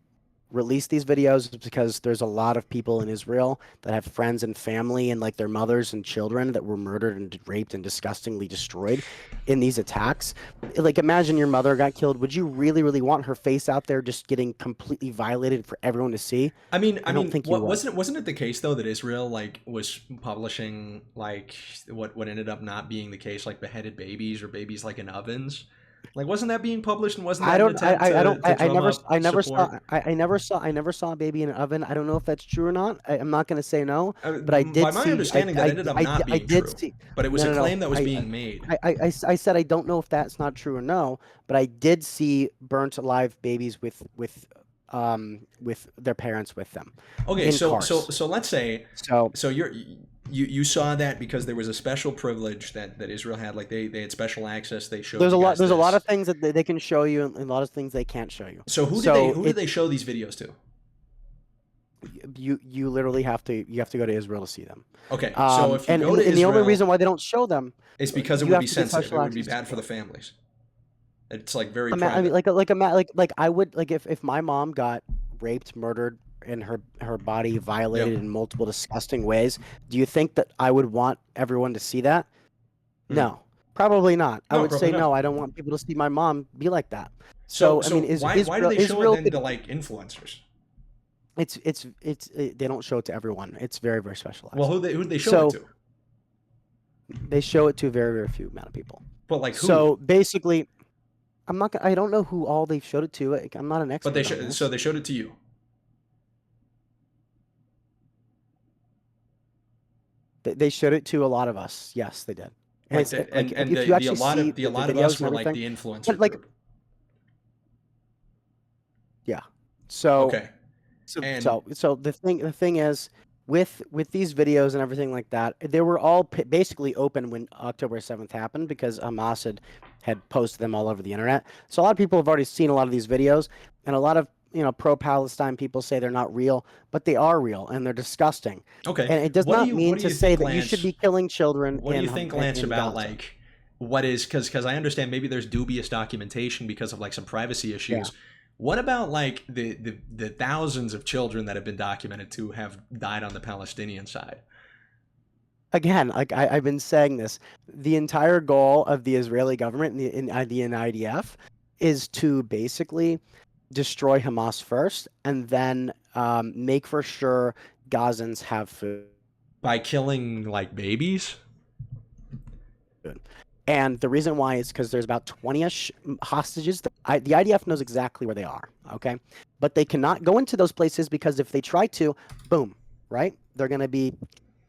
release these videos is because there's a lot of people in Israel that have friends and family and like their mothers and children that were murdered and raped and disgustingly destroyed in these attacks. Like, imagine your mother got killed. Would you really, really want her face out there just getting completely violated for everyone to see? I mean, don't think you would. wasn't it the case though that Israel like was publishing like what ended up not being the case, like beheaded babies or babies like in ovens? Like, wasn't that being published, and wasn't that an attempt to drum up support? I never saw a baby in an oven. I don't know if that's true or not. I'm not going to say no, but I did By my see. understanding, that ended up not being true. But it was a claim that was being made. I said I don't know if that's not true or no, but I did see burnt alive babies with their parents with them. Okay, in so cars. let's say So you saw that because there was a special privilege that Israel had, like they had special access. They showed there's a you lot. guys There's a lot this. of things that they can show you, and a lot of things they can't show you. So who did they show these videos to? You literally have to go to Israel to see them. Okay, so if you go to and Israel, the only reason why they don't show them is because it you would have be to get sensitive. It special would be access bad to for the it. families. It's like very I private. mean, like I would like if my mom got raped, murdered, and her body violated Yep. in multiple disgusting ways, do you think that I would want everyone to see that? No, probably not. I No, would probably say not. no. I don't want people to see my mom be like that. So I mean, why do they show Israel it then to like influencers? they don't show it to everyone. It's very, very specialized. Well, who they show it to? They show it to a very, very few amount of people. But like who? So basically, I don't know who all they showed it to. Like, I'm not an expert. But on they showed it to you. They showed it to a lot of us. Yes, they did. Like a lot of us were like the influencer like, group. yeah. So Okay. so the thing is with these videos and everything like that, they were all basically open when October 7th happened because Hamas had posted them all over the internet. So a lot of people have already seen a lot of these videos, and a lot of pro-Palestine people say they're not real, but they are real and they're disgusting. Okay. And it does not mean to say that you should be killing children. What do you think, Lance, about Gaza. like what is because I understand maybe there's dubious documentation because of like some privacy issues. Yeah. What about like the thousands of children that have been documented to have died on the Palestinian side? Again, like I've been saying this, the entire goal of the Israeli government and the IDF is to basically destroy Hamas first, and then make for sure Gazans have food. By killing like babies? And the reason why is because there's about 20-ish hostages. The IDF knows exactly where they are, okay? But they cannot go into those places because if they try to, boom, right? They're going to be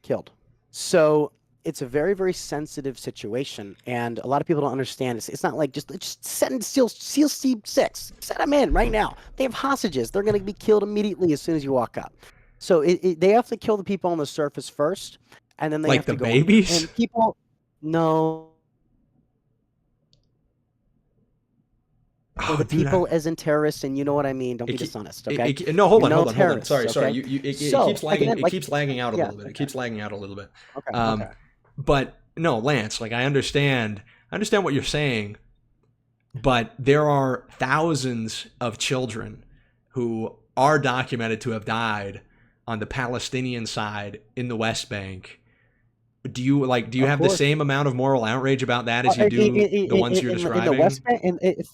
killed. So it's a very, very sensitive situation, and a lot of people don't understand. It's not like just send SEAL C6, set them in right now. They have hostages. They're going to be killed immediately as soon as you walk up. So they have to kill the people on the surface first, and then they like have to the go babies. And people, no. The people as in terrorists, and you know what I mean. Don't be dishonest, okay? No, hold on. Sorry. Okay? It keeps lagging. Again, it keeps lagging out a little bit. Okay. It keeps lagging out a little bit. Okay. But no, Lance, like I understand what you're saying, but there are thousands of children who are documented to have died on the Palestinian side in the West Bank. Do you have the same amount of moral outrage about that as you do the ones you're describing? In the West Bank,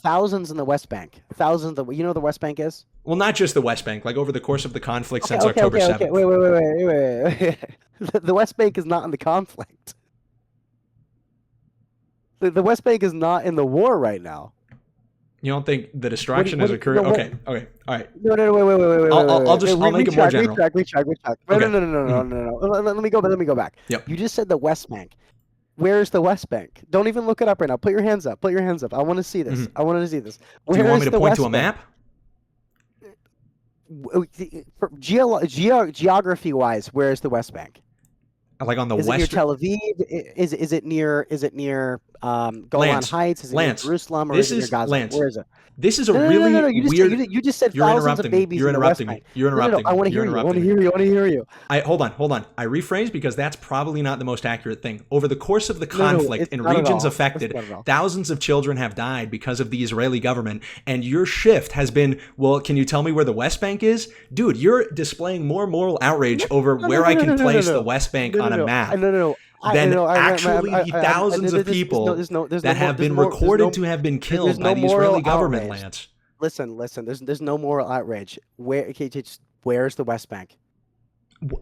thousands in the West Bank. Thousands. You know what the West Bank is? Well, not just the West Bank. Like over the course of the conflict since October 7th. Okay. Wait. The West Bank is not in the conflict. The West Bank is not in the war right now. You don't think the destruction has occurred? Okay, all right. No, wait. I'll make it more general. Retract. Okay. No. Let me go back. Yep. You just said the West Bank. Where's the West Bank? Don't even look it up right now. Put your hands up. I want to see this. Mm-hmm. I want to see this. Do you want me to point to a map? Geography-wise, where's the West Bank? Like on the Is western? it near Tel Aviv? Is it near Golan Lance, Heights? Is it Lance, near Jerusalem, or this is it near is Gaza? Lance. Where is it? This is a No, no, really no, no. weird. You just said You're thousands of interrupting me. babies You're in the West interrupting me. Bank. You're No, no, no. interrupting I me. want to You're hear you. I want interrupting to me. hear you. I want to hear you. Hold on. I rephrase because that's probably not the most accurate thing. Over the course of the No, conflict it's in not at regions all. affected, It's not at all. thousands of children have died because of the Israeli government. And your shift has been, well, can you tell me where the West Bank is? Dude, you're displaying more moral outrage over where I can place the West Bank on a map than actually the thousands of people that have been recorded to have been killed by the Israeli government, Lance. Listen. There's no moral outrage. Where's the West Bank?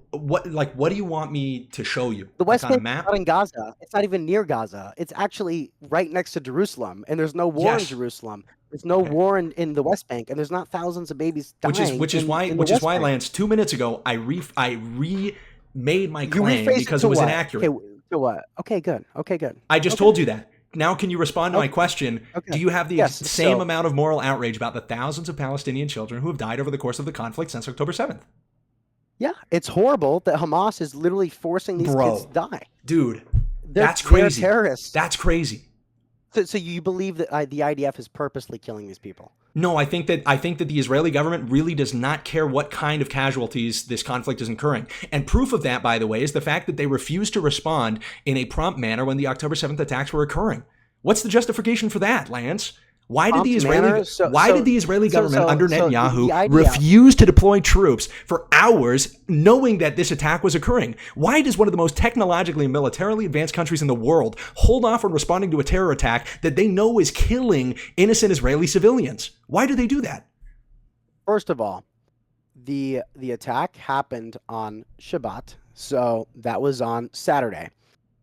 What do you want me to show you? The West on a Bank map? is not in Gaza. It's not even near Gaza. It's actually right next to Jerusalem, and there's no war in Jerusalem. There's no war in the West Bank, and there's not thousands of babies dying. Which is why, Lance, 2 minutes ago, I remade my claim because it was inaccurate. Okay, to what? Okay, good. I just told you that. Now, can you respond to my question? Okay. Do you have the same amount of moral outrage about the thousands of Palestinian children who have died over the course of the conflict since October 7th? Yeah, it's horrible that Hamas is literally forcing these kids to die. Dude, They're crazy. Terrorists. That's crazy. So you believe that the IDF is purposely killing these people? No, I think that the Israeli government really does not care what kind of casualties this conflict is incurring. And proof of that, by the way, is the fact that they refused to respond in a prompt manner when the October 7th attacks were occurring. What's the justification for that, Lance? Why did the Israeli government under Netanyahu refuse to deploy troops for hours knowing that this attack was occurring? Why does one of the most technologically and militarily advanced countries in the world hold off on responding to a terror attack that they know is killing innocent Israeli civilians? Why do they do that? First of all, the attack happened on Shabbat, so that was on Saturday.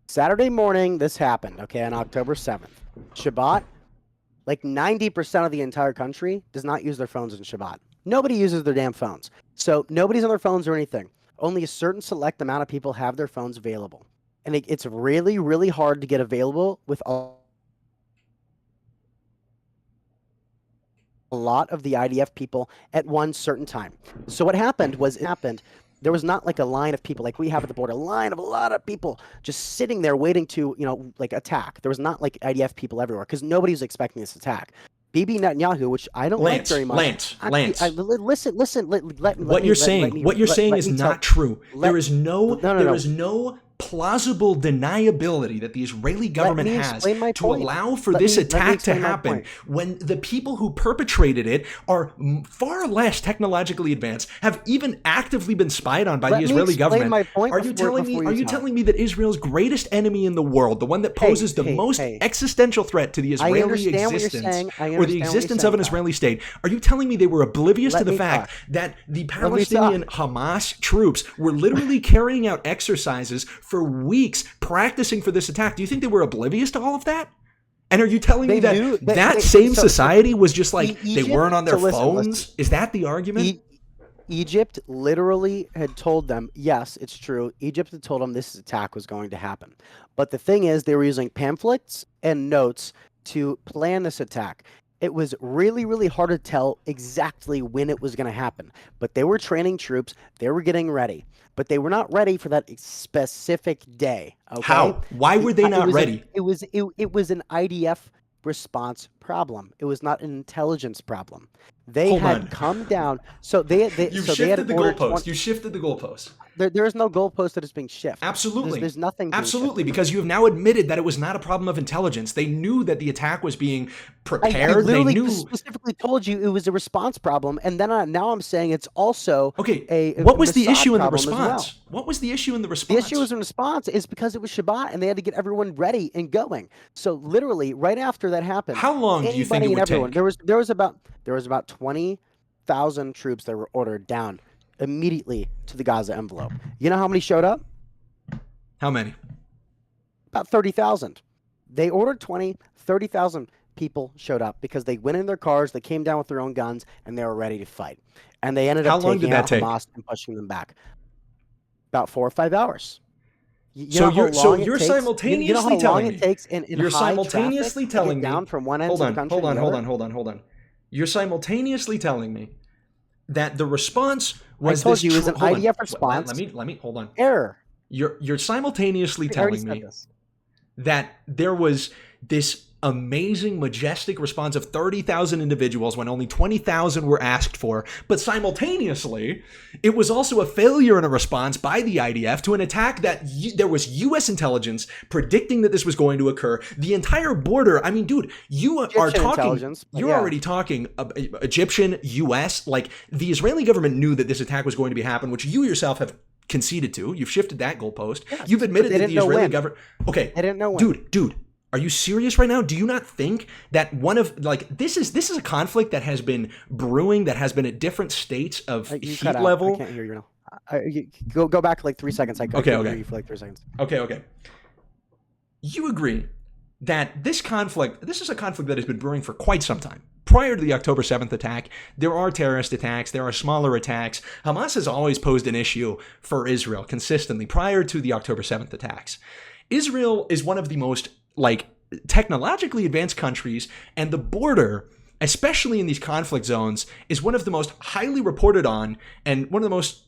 Saturday morning, this happened, okay, on October 7th. Shabbat, like 90% of the entire country does not use their phones in Shabbat. Nobody uses their damn phones. So nobody's on their phones or anything. Only a certain select amount of people have their phones available. And it's really, really hard to get available with a lot of the IDF people at one certain time. So what happened was there was not like a line of people like we have at the border, a line of a lot of people just sitting there waiting to, like attack. There was not like IDF people everywhere because nobody was expecting this attack. Bibi Netanyahu, which I don't like very much. Lance. Listen. What you're saying is not true. There is no plausible deniability that the Israeli government has to allow for this attack to happen when the people who perpetrated it are far less technologically advanced, have even actively been spied on by the Israeli government. Are you telling me that Israel's greatest enemy in the world, the one that poses the most existential threat to the Israeli existence or the existence of an Israeli state, are you telling me they were oblivious to the fact that the Palestinian Hamas troops were literally carrying out exercises for weeks practicing for this attack? Do you think they were oblivious to all of that? And are you telling me that same society was just like they weren't on their phones? Is that the argument? Egypt literally had told them, yes, it's true. Egypt had told them this attack was going to happen. But the thing is, they were using pamphlets and notes to plan this attack. It was really, really hard to tell exactly when it was going to happen. But they were training troops. They were getting ready. But they were not ready for that specific day. Okay? How? Why were they not ready? It was an IDF response problem. It was not an intelligence problem. They had come down. So they shifted the goalpost. You shifted the goalpost. There is no goalpost that is being shifted. Absolutely. There's nothing. Absolutely, because you have now admitted that it was not a problem of intelligence. They knew that the attack was being prepared. I literally specifically told you it was a response problem, and then now I'm saying it's also what was the issue in the response? What was the issue in the response? The issue was in response is because it was Shabbat, and they had to get everyone ready and going. So literally, right after that happened, how long do you think it would take? There was about 20,000 troops that were ordered down immediately to the Gaza envelope. You know how many showed up? How many? About 30,000. They ordered 30,000 people showed up because they went in their cars, they came down with their own guns, and they were ready to fight. And they ended up taking out Hamas and pushing them back. About 4 or 5 hours. You're simultaneously telling me. You're simultaneously telling me. Down from one end to the country. Hold on. You're simultaneously telling me that the response was I told you it was an IDF response. Let me hold on. Error. You're simultaneously telling me that there was this amazing, majestic response of 30,000 individuals when only 20,000 were asked for. But simultaneously, it was also a failure in a response by the IDF to an attack that there was U.S. intelligence predicting that this was going to occur. The entire border, I mean, dude, you are talking, you're already talking Egyptian, U.S., like the Israeli government knew that this attack was going to be happen, which you yourself have conceded to. You've shifted that goalpost. Yes, you've admitted that the Israeli government... Okay, I didn't know when. Dude, are you serious right now? Do you not think that one of, like, this is a conflict that has been brewing, that has been at different states of heat level? I can't hear you now. Go back like 3 seconds. I can't hear you for like 3 seconds. Okay. You agree that this is a conflict that has been brewing for quite some time. Prior to the October 7th attack, there are terrorist attacks, there are smaller attacks. Hamas has always posed an issue for Israel consistently prior to the October 7th attacks. Israel is one of the most technologically advanced countries, and the border, especially in these conflict zones, is one of the most highly reported on and one of the most,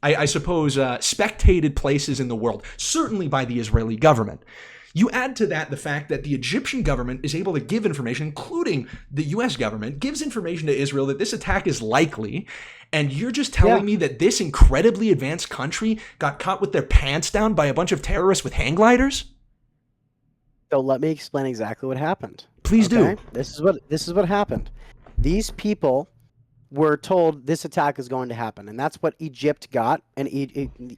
I suppose, spectated places in the world, certainly by the Israeli government. You add to that the fact that the Egyptian government is able to give information, including the U.S. government, gives information to Israel that this attack is likely, and you're just telling me that this incredibly advanced country got caught with their pants down by a bunch of terrorists with hang gliders? So let me explain exactly what happened. Please do. This is what happened. These people were told this attack is going to happen, and that's what Egypt got. And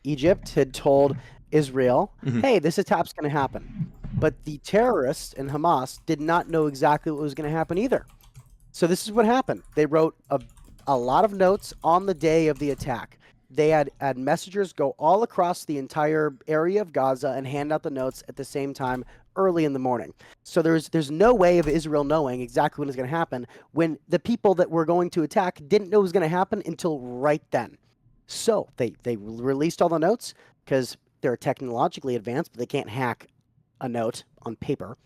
Egypt had told Israel, hey, this attack's going to happen. But the terrorists in Hamas did not know exactly what was going to happen either. So this is what happened. They wrote a lot of notes on the day of the attack. They had messengers go all across the entire area of Gaza and hand out the notes at the same time early in the morning. So there's no way of Israel knowing exactly when it's going to happen when the people that were going to attack didn't know it was going to happen until right then. So they released all the notes because they're technologically advanced, but they can't hack a note on paper.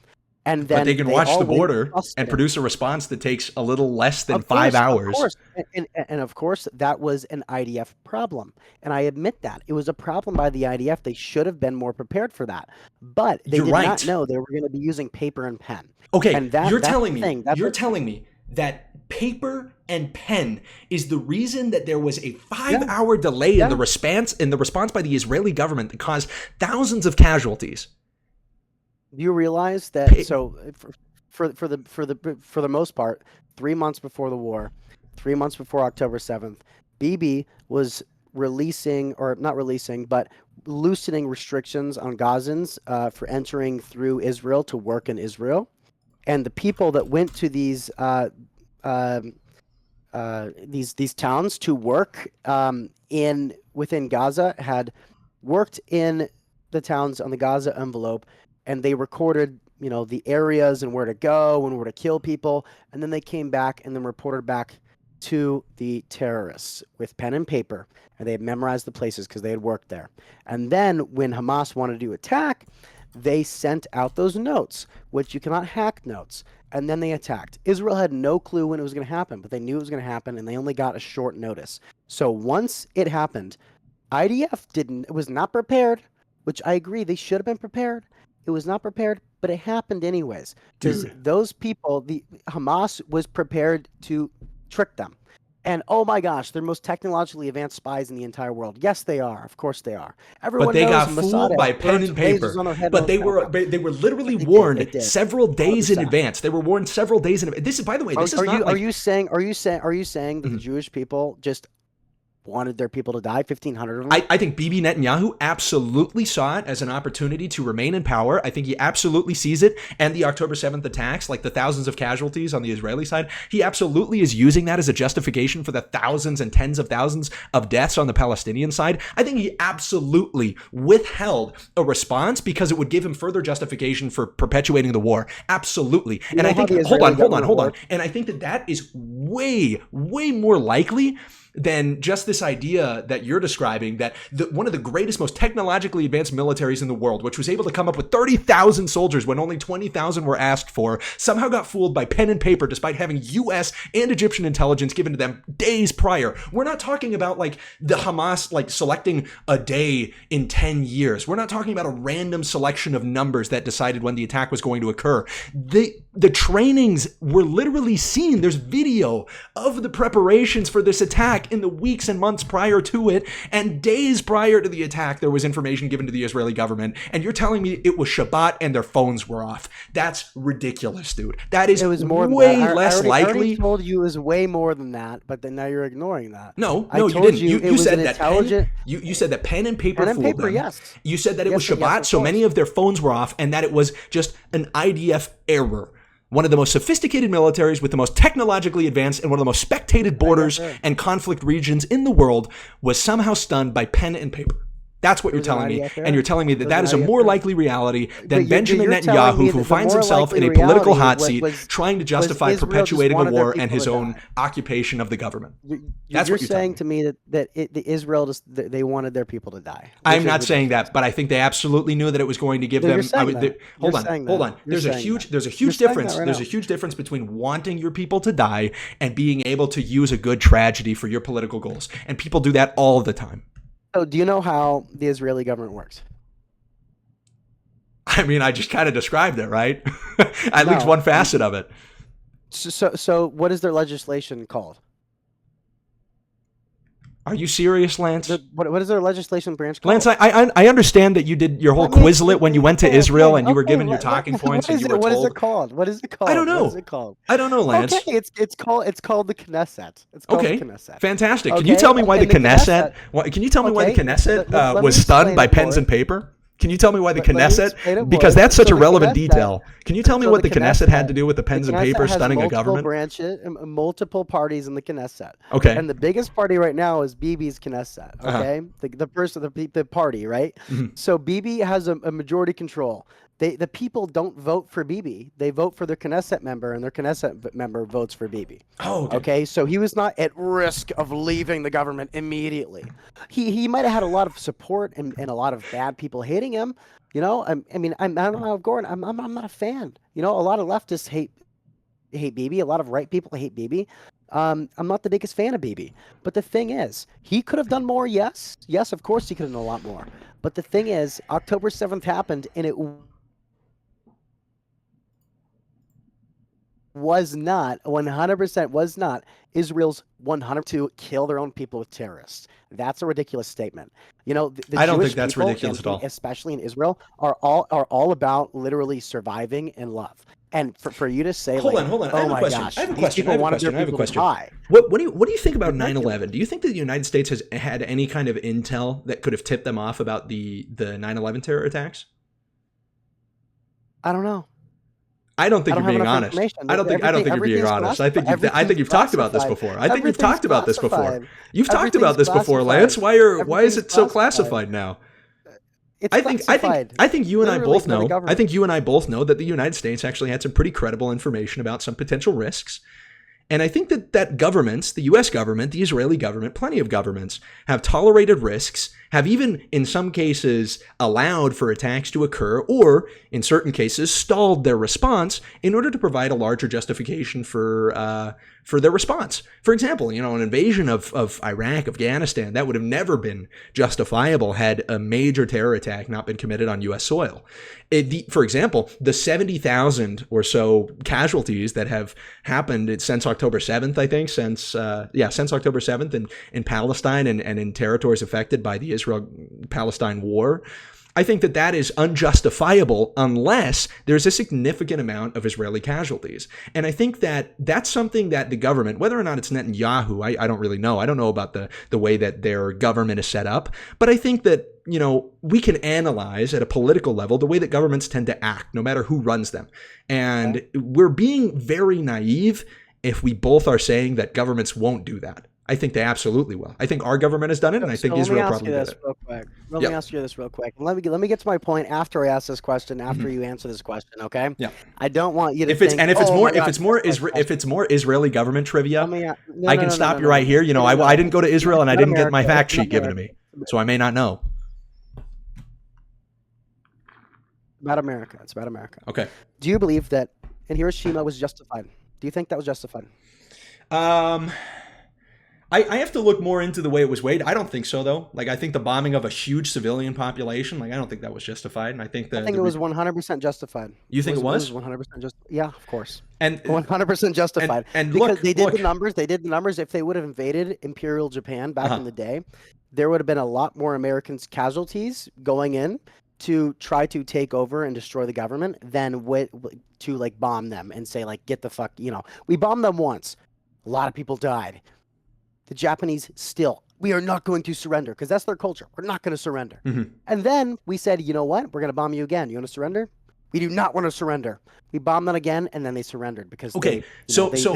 And then but they can watch the border and produce a response that takes a little less than 5 hours. Of course. And of course, that was an IDF problem. And I admit that. It was a problem by the IDF. They should have been more prepared for that. But they did not know they were going to be using paper and pen. Okay, and you're telling me that paper and pen is the reason that there was a 5-hour delay in the response by the Israeli government that caused thousands of casualties. Do you realize that? So, for the most part, 3 months before the war, 3 months before October 7th, Bibi was loosening restrictions on Gazans for entering through Israel to work in Israel, and the people that went to these towns to work within Gaza had worked in the towns on the Gaza envelope. And they recorded, the areas and where to go and where to kill people. And then they came back and then reported back to the terrorists with pen and paper. And they had memorized the places because they had worked there. And then when Hamas wanted to attack, they sent out those notes, which you cannot hack notes. And then they attacked. Israel had no clue when it was going to happen, but they knew it was going to happen, and they only got a short notice. So once it happened, IDF was not prepared, which I agree, they should have been prepared. It was not prepared, but it happened anyways. Because those people, the Hamas was prepared to trick them. And oh my gosh, they're most technologically advanced spies in the entire world. Yes, they are. Of course they are. Everyone but they got fooled by pen and paper. But they were literally warned several days in advance. They were warned several days in advance. This is, by the way, this is not. Are you saying that the Jewish people just wanted their people to die, 1,500 of them? I think Bibi Netanyahu absolutely saw it as an opportunity to remain in power. I think he absolutely sees it. And the October 7th attacks, like the thousands of casualties on the Israeli side, he absolutely is using that as a justification for the thousands and tens of thousands of deaths on the Palestinian side. I think he absolutely withheld a response because it would give him further justification for perpetuating the war. Absolutely. And I think, hold on. And I think that is way, way more likely than just this idea that you're describing, that one of the greatest, most technologically advanced militaries in the world, which was able to come up with 30,000 soldiers when only 20,000 were asked for, somehow got fooled by pen and paper despite having US and Egyptian intelligence given to them days prior. We're not talking about like the Hamas like selecting a day in 10 years. We're not talking about a random selection of numbers that decided when the attack was going to occur. The trainings were literally seen. There's video of the preparations for this attack in the weeks and months prior to it, and days prior to the attack there was information given to the Israeli government, and you're telling me it was Shabbat and their phones were off. That's ridiculous, dude. That is way less likely. I already told you it was way more than that, but then now you're ignoring that. No, you didn't. You said that you said that pen and paper fooled them. Yes. You said that it was Shabbat, so many of their phones were off, and that it was just an IDF error. One of the most sophisticated militaries with the most technologically advanced and one of the most spectated borders and conflict regions in the world was somehow stunned by pen and paper. That's what you're telling me. And you're telling me that that is a more likely reality than Benjamin Netanyahu, who finds himself in a political hot seat trying to justify perpetuating a war and his own occupation of the government. That's what you're saying to me, that Israel just they wanted their people to die. I'm not saying that, but I think they absolutely knew that it was going to give them. Hold on. There's a huge difference. There's a huge difference between wanting your people to die and being able to use a good tragedy for your political goals. And people do that all the time. So do you know how the Israeli government works? I mean, I just kind of described it, right? At least one facet of it. So what is their legislation called? Are you serious, Lance? What is their legislation branch called? Lance, I understand that you did your whole Quizlet when you went to Israel and you were given your talking points and you were told. What is it called? What is it called? I don't know. What is it called? I don't know, Lance. Okay, it's called the Knesset. It's called the Knesset. Fantastic. Can you tell me why the Knesset? Can you tell me why the Knesset was stunned by pens and paper? Can you tell me why the Knesset? Because that's such a relevant detail. Can you tell me what the Knesset had to do with the pens and paper stunning a government? Branches, multiple parties in the Knesset. Okay. And the biggest party right now is Bibi's Knesset. Okay. The party, right? Mm-hmm. So Bibi has a majority control. The people don't vote for Bibi. They vote for their Knesset member, and their Knesset member votes for Bibi. Oh, okay. So he was not at risk of leaving the government immediately. He might have had a lot of support and a lot of bad people hating him. You know, I don't know, Gordon. I'm not a fan. You know, a lot of leftists hate Bibi. A lot of right people hate Bibi. I'm not the biggest fan of Bibi. But the thing is, he could have done more. Yes, of course he could have done a lot more. But the thing is, October 7th happened, and it was not 100% was not Israel's 100 to kill their own people with terrorists. That's a ridiculous statement. You know, I don't think that's ridiculous at all. Especially in Israel, are all about literally surviving and love. And for you to say, hold on, oh my gosh, I have a question. Die. What do you think about 9/11? Do you think that the United States has had any kind of intel that could have tipped them off about the 9/11 terror attacks? I don't know. I don't think you're being honest. I don't think you're being honest. I think you've talked about this before. I think you've talked about this before. You've talked about this before, Lance. Why is it so classified now? I think you and I both know. I think you and I both know that the United States actually had some pretty credible information about some potential risks. And I think that governments, the U.S. government, the Israeli government, plenty of governments have tolerated risks, have even in some cases allowed for attacks to occur, or in certain cases stalled their response in order to provide a larger justification for their response. For example, you know, an invasion of Iraq, Afghanistan, that would have never been justifiable had a major terror attack not been committed on U.S. soil. For example, the 70,000 or so casualties that have happened since October 7th, I think, since October 7th in Palestine and in territories affected by the Israel-Palestine war, I think that is unjustifiable unless there's a significant amount of Israeli casualties. And I think that that's something that the government, whether or not it's Netanyahu, I don't really know. I don't know about the way that their government is set up. But I think that, you know, we can analyze at a political level the way that governments tend to act, no matter who runs them. And we're being very naive if we both are saying that governments won't do that. I think they absolutely will. I think our government has done it, and I think Israel probably did it. Let me ask you this real quick. Let me get to my point after I ask this question. After you answer this question, okay? Yeah. I don't want you to If it's think, and if oh it's more Israeli government trivia, no, I can stop you right here. You know, I didn't go to Israel and I didn't get my America. fact It's not sheet given to me, so I may not know. About America. It's about America. Okay. Do you believe that in Hiroshima was justified? Do you think that was justified? I have to look more into the way it was weighed. I don't think so, though. Like, I think the bombing of a huge civilian population, like, I don't think that was justified. And I think it was 100% justified. You think it was? 100% just. Yeah, of course. And 100% justified. And because look, they did the numbers. They did the numbers. If they would have invaded Imperial Japan back in the day, there would have been a lot more Americans casualties going in to try to take over and destroy the government than to like bomb them and say like, get the fuck, we bombed them once. A lot of people died. The Japanese still, we are not going to surrender because that's their culture. We're not going to surrender. And then we said, you know what? We're going to bomb you again. You want to surrender? We do not want to surrender. We bombed them again, and then they surrendered because they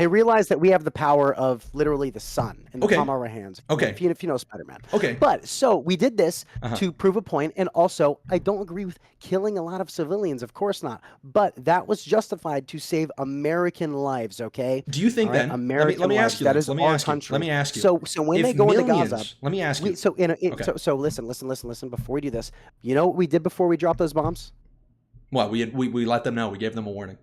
realized that we have the power of literally the sun in the palm of our hands. If you know Spider-Man. But so we did this to prove a point, and also I don't agree with killing a lot of civilians. Of course not. But that was justified to save American lives. Okay. Do you think then? American let me ask you. That is let me our ask country. You. Let me ask you. So when they go into Gaza, let me ask you. So listen. Before we do this, you know what we did before we dropped those bombs? What we let them know. We gave them a warning.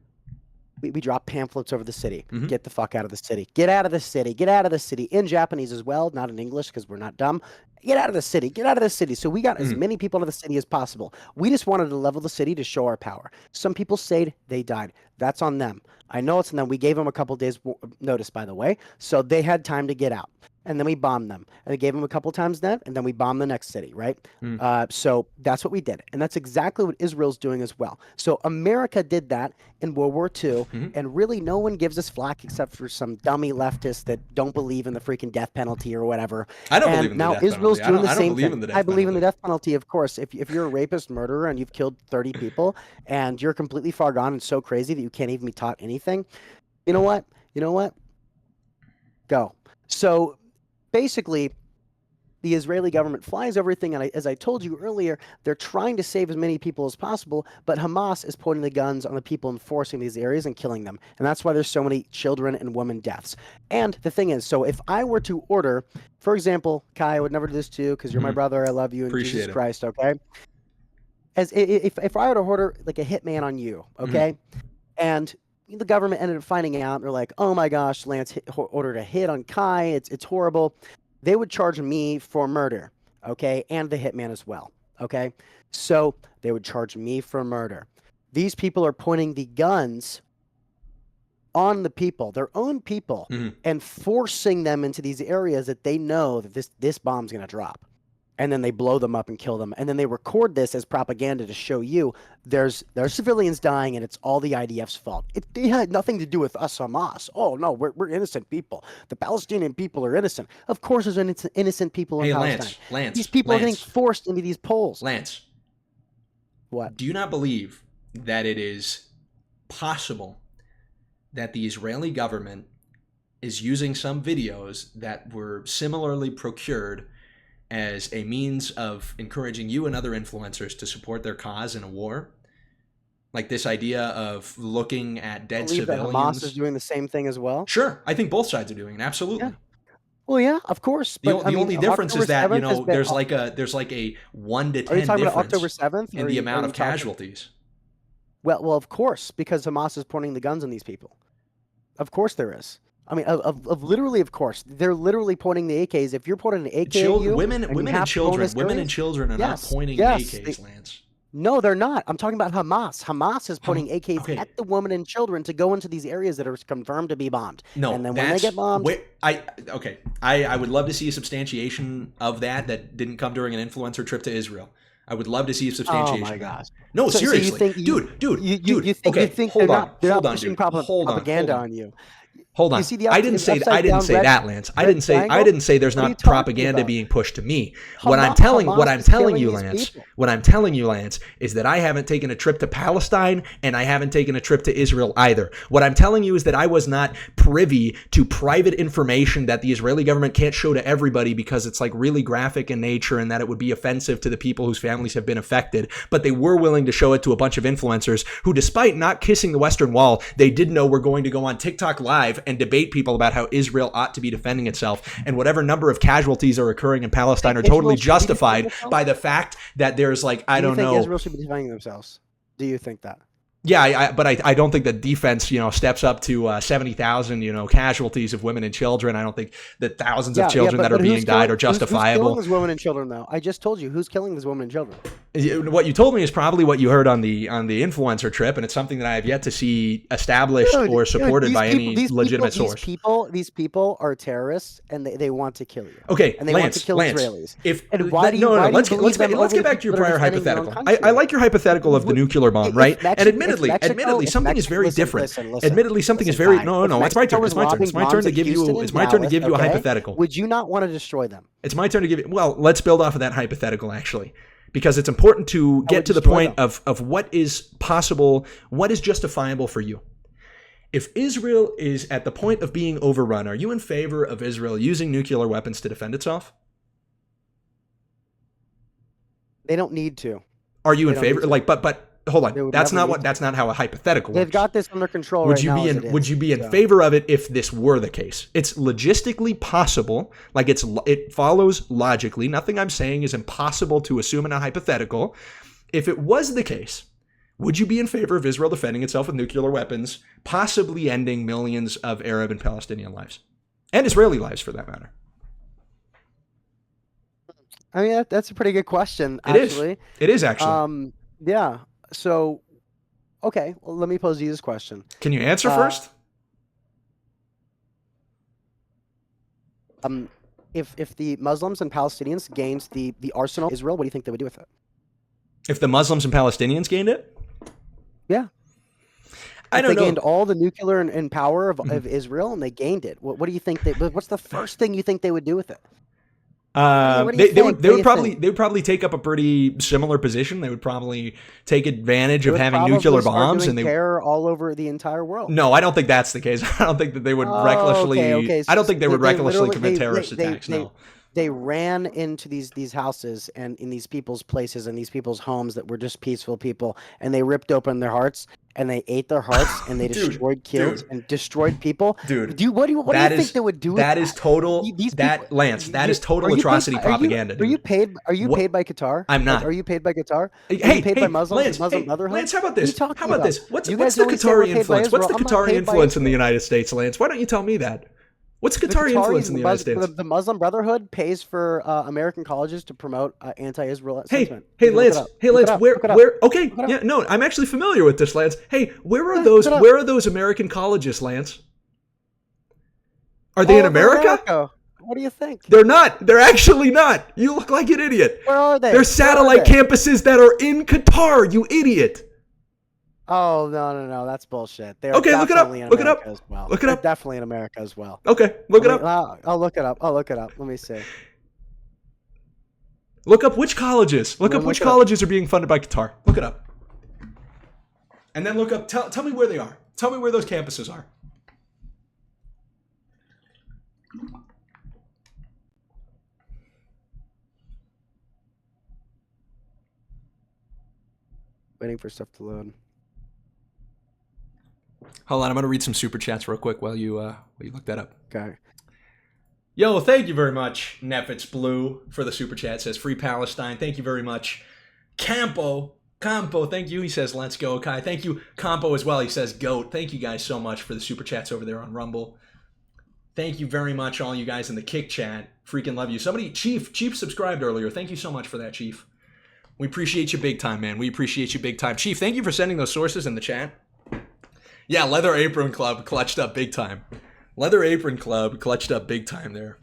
We dropped pamphlets over the city. Get the fuck out of the city. Get out of the city. Get out of the city. In Japanese as well, not in English because we're not dumb. Get out of the city. Get out of the city. So we got as many people out of the city as possible. We just wanted to level the city to show our power. Some people stayed. They died. That's on them. I know it's on them. We gave them a couple days notice, by the way. So they had time to get out. And then we bombed them. And we gave them a couple times then, and then we bombed the next city, right? So that's what we did. And that's exactly what Israel's doing as well. So America did that in World War II, and really no one gives us flack except for some dummy leftists that don't believe in the freaking death penalty or whatever. I don't believe in the death penalty. Now Israel's doing the same thing. I believe in the death penalty, of course. If you're a rapist, murderer, and you've killed 30 people, and you're completely far gone and so crazy that you can't even be taught anything, you know what? Go. So basically, the Israeli government flies everything, and as I told you earlier, they're trying to save as many people as possible, but Hamas is pointing the guns on the people enforcing these areas and killing them, and that's why there's so many children and women deaths. And the thing is, so if I were to order, for example, Kai, I would never do this to you because you're my brother, I love you, and Appreciate Jesus it. Christ, okay? As if I were to order like a hitman on you, okay, and the government ended up finding out, and they're like, oh my gosh, Lance ordered a hit on Kai, it's horrible. They would charge me for murder, okay, and the hitman as well, okay? So they would charge me for murder. These people are pointing the guns on the people, their own people, and forcing them into these areas that they know that this bomb's going to drop. And then they blow them up and kill them. And then they record this as propaganda to show you there's civilians dying and it's all the IDF's fault. It had nothing to do with us, Hamas. Oh, no, we're innocent people. The Palestinian people are innocent. Of course there's innocent people in Palestine. Lance, these people are getting forced into these poles. Lance. What? Do you not believe that it is possible that the Israeli government is using some videos that were similarly procured as a means of encouraging you and other influencers to support their cause in a war? Like this idea of looking at dead civilians. That Hamas is doing the same thing as well? Sure. I think both sides are doing it. Absolutely. Yeah. Well, yeah, of course. The only difference is that, there's like a 1 to 10 difference about October 7th, in the amount of casualties. Well, of course, because Hamas is pointing the guns on these people. Of course there is. I mean, literally, of course, they're literally pointing the AKs. If you're pointing an AK at you, women and children are not pointing AKs, Lance. No, they're not. I'm talking about Hamas. Hamas is pointing AKs at the women and children to go into these areas that are confirmed to be bombed. No, and then when they get bombed, I would love to see a substantiation of that didn't come during an influencer trip to Israel. I would love to see a substantiation. Oh my gosh! No, so seriously, you think, dude. You think they're not pushing propaganda on you? Hold on. You see the I didn't say red, that, Lance. I red didn't say there's What are you not talking propaganda about? being pushed to me. Hamas What I'm is telling killing you, these Lance, people. what I'm telling you, Lance, is that I haven't taken a trip to Palestine and I haven't taken a trip to Israel either. What I'm telling you is that I was not privy to private information that the Israeli government can't show to everybody because it's like really graphic in nature and that it would be offensive to the people whose families have been affected. But they were willing to show it to a bunch of influencers who, despite not kissing the Western Wall, they did know were going to go on TikTok Live and debate people about how Israel ought to be defending itself, and whatever number of casualties are occurring in Palestine are totally justified by the fact that there's like, I don't know. Do you think Israel should be defending themselves? Do you think that? Yeah, but I don't think that defense, steps up to 70,000, casualties of women and children. I don't think that thousands of children that are being died are justifiable. Who's killing these women and children, though? I just told you who's killing these women and children. What you told me is probably what you heard on the influencer trip, and it's something that I have yet to see established or supported by any legitimate source. These people are terrorists, and they want to kill you. Okay, and they Lance, want to kill Israelis. Let's get back to your prior hypothetical. I like your hypothetical of the nuclear bomb, right? And admittedly, something is very different. Admittedly, something is very no. It's my turn. It's my turn to give you. It's my turn to give you a hypothetical. Would you not want to destroy them? It's my turn to give you. Well, let's build off of that hypothetical actually, because it's important to get to the point of what is possible, what is justifiable for you. If Israel is at the point of being overrun, are you in favor of Israel using nuclear weapons to defend itself? They don't need to. Are you in favor? But hold on. That's not how a hypothetical works. They've got this under control right now. Would you be in favor of it if this were the case? It's logistically possible. Like it follows logically. Nothing I'm saying is impossible to assume in a hypothetical. If it was the case, would you be in favor of Israel defending itself with nuclear weapons, possibly ending millions of Arab and Palestinian lives, and Israeli lives for that matter? I mean, that's a pretty good question, actually. It is actually. Yeah. So, okay. Well, let me pose you this question. Can you answer first? If the Muslims and Palestinians gained the arsenal of Israel, what do you think they would do with it? If the Muslims and Palestinians gained it? Yeah. I don't know. They gained all the nuclear and power of Israel, and they gained it. What do you think? What's the first thing you think they would do with it? They would probably take up a pretty similar position. They would probably take advantage of having nuclear bombs, and they terror all over the entire world. No, I don't think that's the case. I don't think that they would recklessly. Okay. So I don't think they would recklessly commit terrorist attacks. No. They ran into these houses and in these people's places and these people's homes that were just peaceful people, and they ripped open their hearts and they ate their hearts and they killed and destroyed people. Dude, what do you think they would do? That is total. Lance, that is total atrocity propaganda. Are you paid? Are you paid by Qatar? I'm not. Are you paid by Qatar? Are you paid by Muslims? Lance, Brotherhood? Lance, how about this? What's the always say we're Qatari paid by influence? Israel. What's the I'm not Qatari paid by influence in the Israel. United States, Lance? Why don't you tell me that? What's Qatari influence in the United States? The Muslim Brotherhood pays for American colleges to promote anti-Israel sentiment. Hey, Lance. Okay, yeah, no, I'm actually familiar with this, Lance. Hey, where are those American colleges, Lance? Are they in America? What do you think? They're not. They're actually not. You look like an idiot. Where are they? They're satellite campuses that are in Qatar, you idiot. Oh, no, that's bullshit. They're okay, look it up. Look it up. As well. Look it up. They're definitely in America as well. Okay, look it up. I'll look it up. Let me see. Look up which colleges. Look up which colleges are being funded by Qatar. Look it up. And then look up, tell me where they are. Tell me where those campuses are. Waiting for stuff to load. Hold on, I'm going to read some super chats real quick while you look that up. Okay. Yo, thank you very much, Nefitz Blue, for the super chat. Says Free Palestine. Thank you very much. Campo, thank you. He says, let's go, Kai. Thank you, Campo, as well. He says, goat. Thank you guys so much for the super chats over there on Rumble. Thank you very much, all you guys in the Kick chat. Freaking love you. Somebody, Chief subscribed earlier. Thank you so much for that, Chief. We appreciate you big time, man. We appreciate you big time. Chief, thank you for sending those sources in the chat. Yeah, Leather Apron Club clutched up big time. Leather Apron Club clutched up big time there.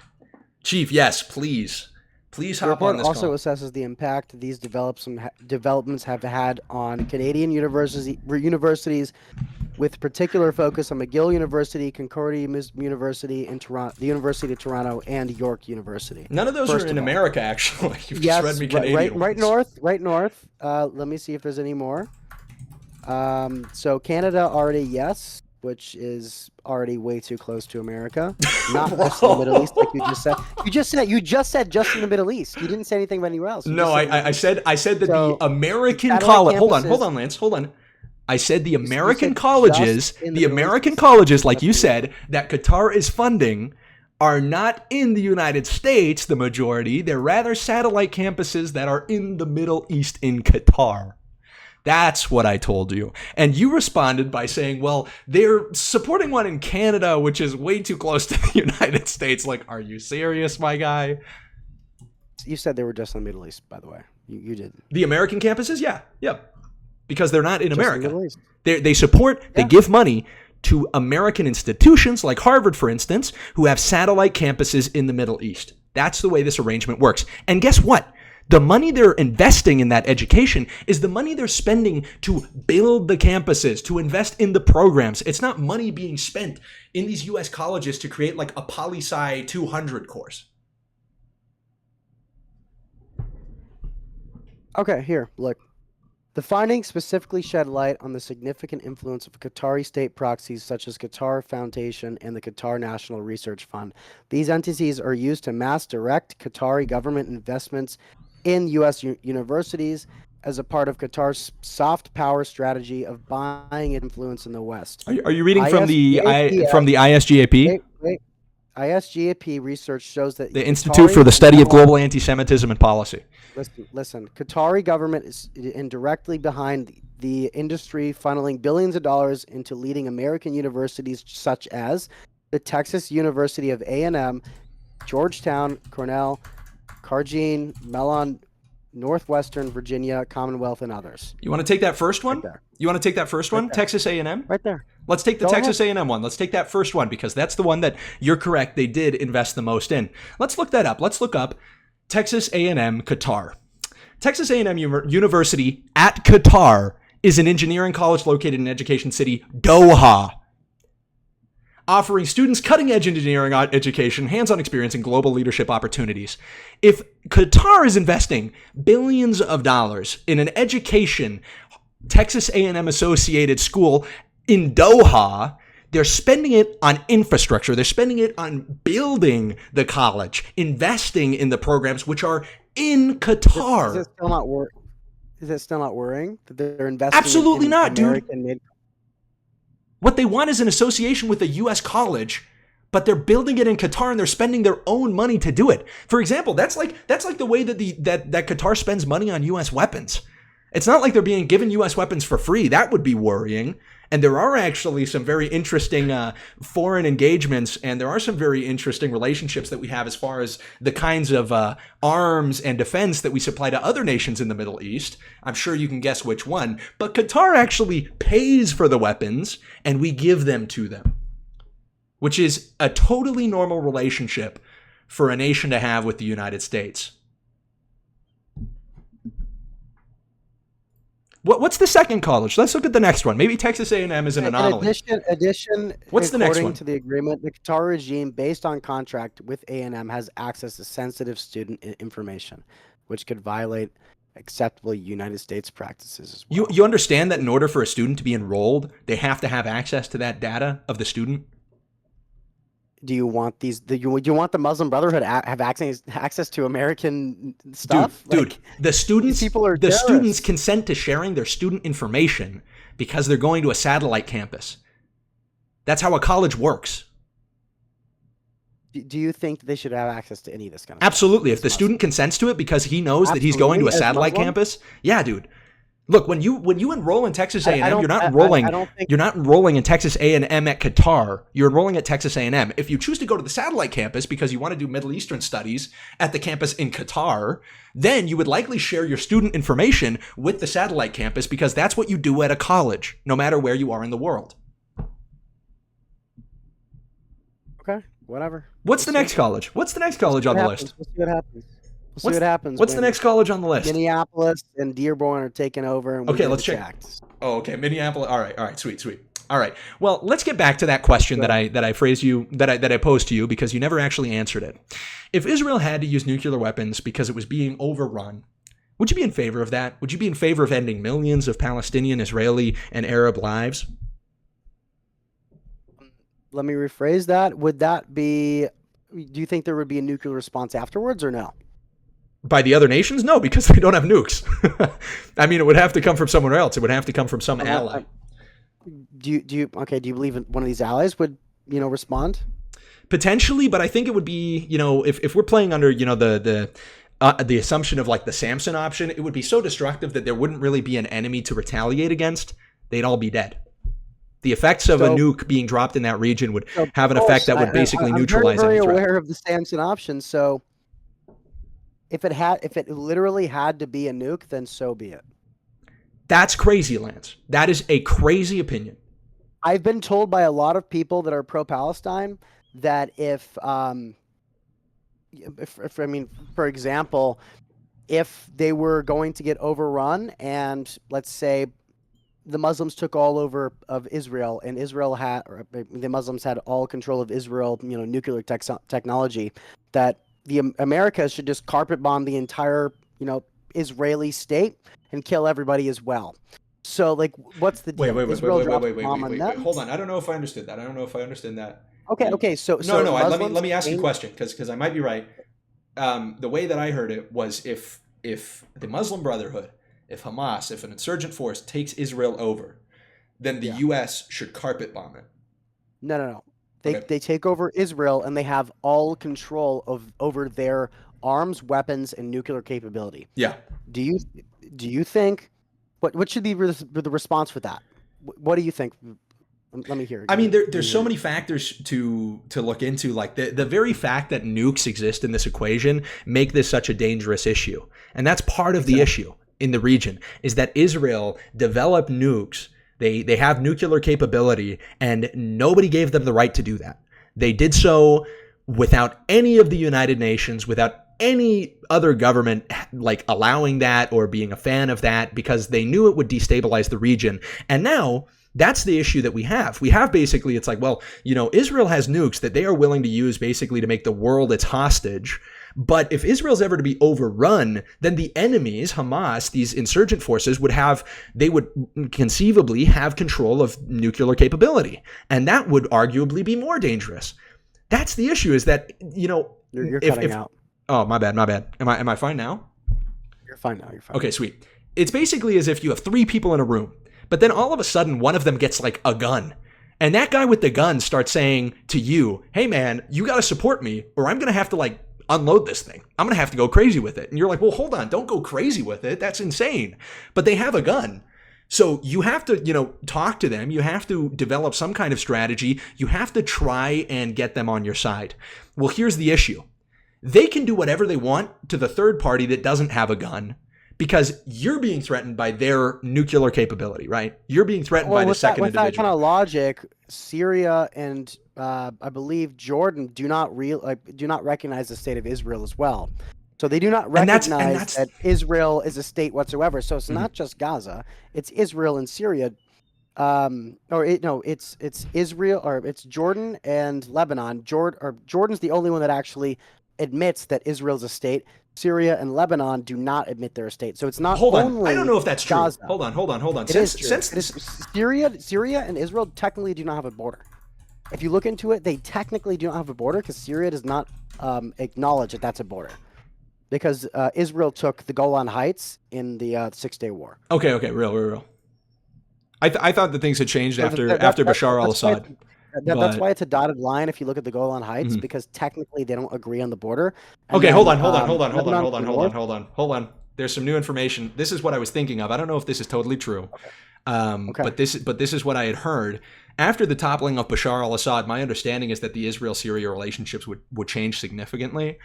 Chief, yes, please. Please hop on this call. Also assesses the impact these developments have had on Canadian universities with particular focus on McGill University, Concordia University in Toronto, the University of Toronto, and York University. None of those First are in of all. America, actually. You've Yes, just read me Canadian right ones. north. Let me see if there's any more. So Canada already, yes, which is already way too close to America. Not just in the Middle East, like you just said. You just said just in the Middle East. You didn't say anything about anywhere else. No, I said that So, the American satellite college. Hold on, campuses- Lance. Hold on. I said the you American said colleges, just in the the Middle American East. colleges, like you That's said, that Qatar is funding, are not in the United States, the majority. They're rather satellite campuses that are in the Middle East in Qatar. That's what I told you. And you responded by saying, well, they're supporting one in Canada, which is way too close to the United States. Like, are you serious, my guy? You said they were just in the Middle East, by the way. You did. The American campuses? Yeah. Yep. Because they're not in Just in the America. Middle East. They support, they give money to American institutions like Harvard, for instance, who have satellite campuses in the Middle East. That's the way this arrangement works. And guess what? The money they're investing in that education is the money they're spending to build the campuses, to invest in the programs. It's not money being spent in these U.S. colleges to create like a poli-sci 200 course. Okay, here, look. The findings specifically shed light on the significant influence of Qatari state proxies such as Qatar Foundation and the Qatar National Research Fund. These entities are used to mass direct Qatari government investments in U.S. universities as a part of Qatar's soft power strategy of buying influence in the West. Are you reading from the ISGAP? Wait. ISGAP research shows that The Institute for the Study of Global Anti-Semitism and Policy. Listen. Qatari government is indirectly behind the industry, funneling billions of dollars into leading American universities such as the Texas University of A&M, Georgetown, Cornell, Carnegie Mellon, Northwestern Virginia, Commonwealth, and others. You want to take that first one? Right there. You want to take that first one? Right there. Texas A&M? Right there. Let's take the Go Texas ahead. A&M one. Let's take that first one because that's the one that you're correct. They did invest the most in. Let's look that up. Let's look up Texas A&M Qatar. Texas A&M University at Qatar is an engineering college located in education city Doha, offering students cutting-edge engineering education, hands-on experience, and global leadership opportunities. If Qatar is investing billions of dollars in an education Texas A&M associated school in Doha, they're spending it on infrastructure. They're spending it on building the college, investing in the programs which are in Qatar. Is it still not Is it still not worrying that they're investing? Absolutely in not, dude. American What they want is an association with a U.S. college, but they're building it in Qatar and they're spending their own money to do it. For example, that's like the way that Qatar spends money on U.S. weapons. It's not like they're being given U.S. weapons for free. That would be worrying. And there are actually some very interesting foreign engagements, and there are some very interesting relationships that we have as far as the kinds of arms and defense that we supply to other nations in the Middle East. I'm sure you can guess which one. But Qatar actually pays for the weapons, and we give them to them, which is a totally normal relationship for a nation to have with the United States. What's the second college? Let's look at the next one. Maybe Texas A&M is an anomaly. In addition, What's the next one? according to the agreement, the Qatar regime, based on contract with A&M, has access to sensitive student information, which could violate acceptable United States practices as well. You understand that in order for a student to be enrolled, they have to have access to that data of the student? Do you want you want the Muslim Brotherhood have access to American stuff? Dude, the students terrorists. consent to sharing their student information because they're going to a satellite campus. That's how a college works. Do you think they should have access to any of this kind of stuff? Absolutely. If the student consents to it because he knows that he's going to a Absolutely, as satellite Muslim? campus, yeah, dude. Look, when you enroll in Texas A&M, you're not enrolling in Texas A&M at Qatar. You're enrolling at Texas A&M. If you choose to go to the satellite campus because you want to do Middle Eastern studies at the campus in Qatar, then you would likely share your student information with the satellite campus because that's what you do at a college, no matter where you are in the world. Okay, whatever. What's the next college? What's the next college on the list? We'll see what happens. We'll see what happens. What's the when next college on the list? Minneapolis and Dearborn are taken over. And we Okay, get let's check. attacked. Oh, okay. Minneapolis. All right. Sweet. All right. Well, let's get back to that question that I phrased you that I posed to you, because you never actually answered it. If Israel had to use nuclear weapons because it was being overrun, would you be in favor of that? Would you be in favor of ending millions of Palestinian, Israeli, and Arab lives? Let me rephrase that. Would that be? Do you think there would be a nuclear response afterwards, or no? By the other nations? No, because they don't have nukes. I mean, it would have to come from somewhere else. It would have to come from some ally. Do you believe one of these allies would, respond? Potentially, but I think it would be, if we're playing under, the assumption of like the Samson option, it would be so destructive that there wouldn't really be an enemy to retaliate against. They'd all be dead. The effects of a nuke being dropped in that region would have an effect that would basically neutralize any threat. I'm very aware of the Samson option, so if it literally had to be a nuke, then so be it. That's crazy, Lance. That is a crazy opinion. I've been told by a lot of people that are pro-Palestine that if for example, if they were going to get overrun and let's say the Muslims took all over of Israel and the Muslims had all control of Israel, nuclear technology, that the Americas should just carpet bomb the entire, Israeli state and kill everybody as well. So, like, what's the deal? Wait. Hold on. I don't know if I understood that. Okay. So no. Let me ask you a question because I might be right. The way that I heard it was if the Muslim Brotherhood, if Hamas, if an insurgent force takes Israel over, then the U.S. should carpet bomb it. No. They take over Israel and they have all control over their arms, weapons, and nuclear capability. Yeah. Do you think what should be the response for that? What do you think? Let me hear. I mean, there's so many factors to look into. Like the very fact that nukes exist in this equation make this such a dangerous issue, and that's part of the issue in the region is that Israel developed nukes. They have nuclear capability, and nobody gave them the right to do that. They did so without any of the United Nations, without any other government like allowing that or being a fan of that, because they knew it would destabilize the region. And now that's the issue that we have. We have basically, it's like, well, Israel has nukes that they are willing to use basically to make the world its hostage. But if Israel's ever to be overrun, then the enemies, Hamas, these insurgent forces, would conceivably have control of nuclear capability. And that would arguably be more dangerous. That's the issue, is that, You're cutting out. Oh, my bad. Am I fine now? You're fine now. Okay, sweet. It's basically as if you have 3 people in a room, but then all of a sudden one of them gets like a gun. And that guy with the gun starts saying to you, hey man, you got to support me or I'm going to have to like unload this thing. I'm going to have to go crazy with it. And you're like, well, hold on, don't go crazy with it. That's insane. But they have a gun. So you have to, talk to them. You have to develop some kind of strategy. You have to try and get them on your side. Well, here's the issue. They can do whatever they want to the third party that doesn't have a gun because you're being threatened by their nuclear capability, right? You're being threatened by the second individual. With that kind of logic, Syria and I believe Jordan do not recognize the state of Israel as well. So they do not recognize that Israel is a state whatsoever. So it's not just Gaza; it's Israel and Syria. It's Israel or it's Jordan and Lebanon. Jordan's the only one that actually admits that Israel's a state. Syria and Lebanon do not admit they're a state. So it's not only I don't know if that's true. Gaza. Hold on. It is true. Syria and Israel technically do not have a border. If you look into it, they technically do not have a border because Syria does not acknowledge that that's a border. Because Israel took the Golan Heights in the 6-Day War. Okay, real. I thought that things had changed after Bashar al-Assad. That's why it's a dotted line if you look at the Golan Heights, because technically they don't agree on the border. Okay, hold on. There's some new information. This is what I was thinking of. I don't know if this is totally true. Okay. But this is what I had heard. After the toppling of Bashar al-Assad, my understanding is that the Israel-Syria relationships would change significantly.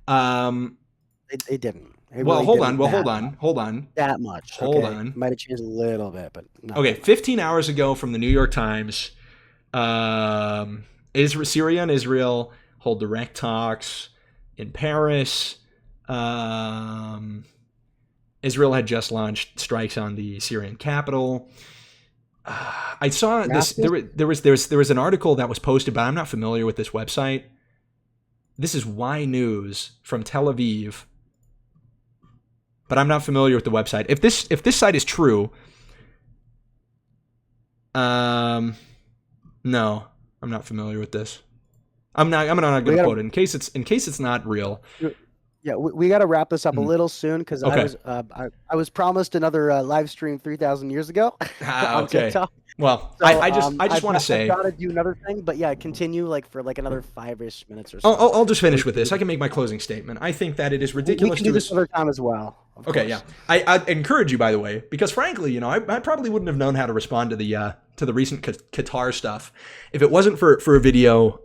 They didn't. Hold on. That much. Hold on. Might have changed a little bit, but not okay. 15 hours ago from the New York Times, Syria and Israel hold direct talks in Paris. Israel had just launched strikes on the Syrian capital. I saw this. There was an article that was posted, but I'm not familiar with this website. This is Y News from Tel Aviv, but I'm not familiar with the website. If this site is true, no, I'm not familiar with this. I'm not going to quote it in case it's not real. Yeah, we got to wrap this up a little soon because Okay. I was promised another live stream 3,000 years ago on Okay. TikTok. Well, So, I just want to say I've got to do another thing, but yeah, continue for another 5-ish minutes or so. I'll just finish with this. I can make my closing statement. I think that it is ridiculous We can do this another time as well. Okay, yeah. I encourage you, by the way, because frankly, I probably wouldn't have known how to respond to the recent Qatar stuff if it wasn't for a video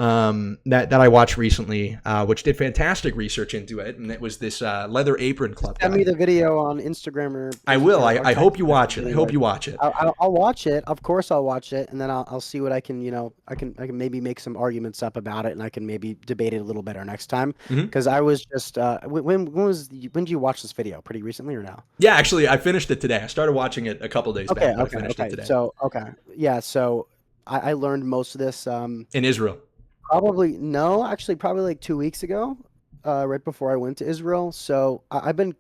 that I watched recently, which did fantastic research into it, and it was this Leather Apron Club. Send me the video on Instagram or. I will. I hope you watch it. I hope you watch it. I'll watch it. Of course, I'll watch it, and then I'll see what I can. I can maybe make some arguments up about it, and I can maybe debate it a little better next time. Because I was just when did you watch this video? Pretty recently or now? Yeah, actually, I finished it today. I started watching it a couple days back. I finished it today. So yeah. So I learned most of this in Israel. Probably like 2 weeks ago, right before I went to Israel. So I've been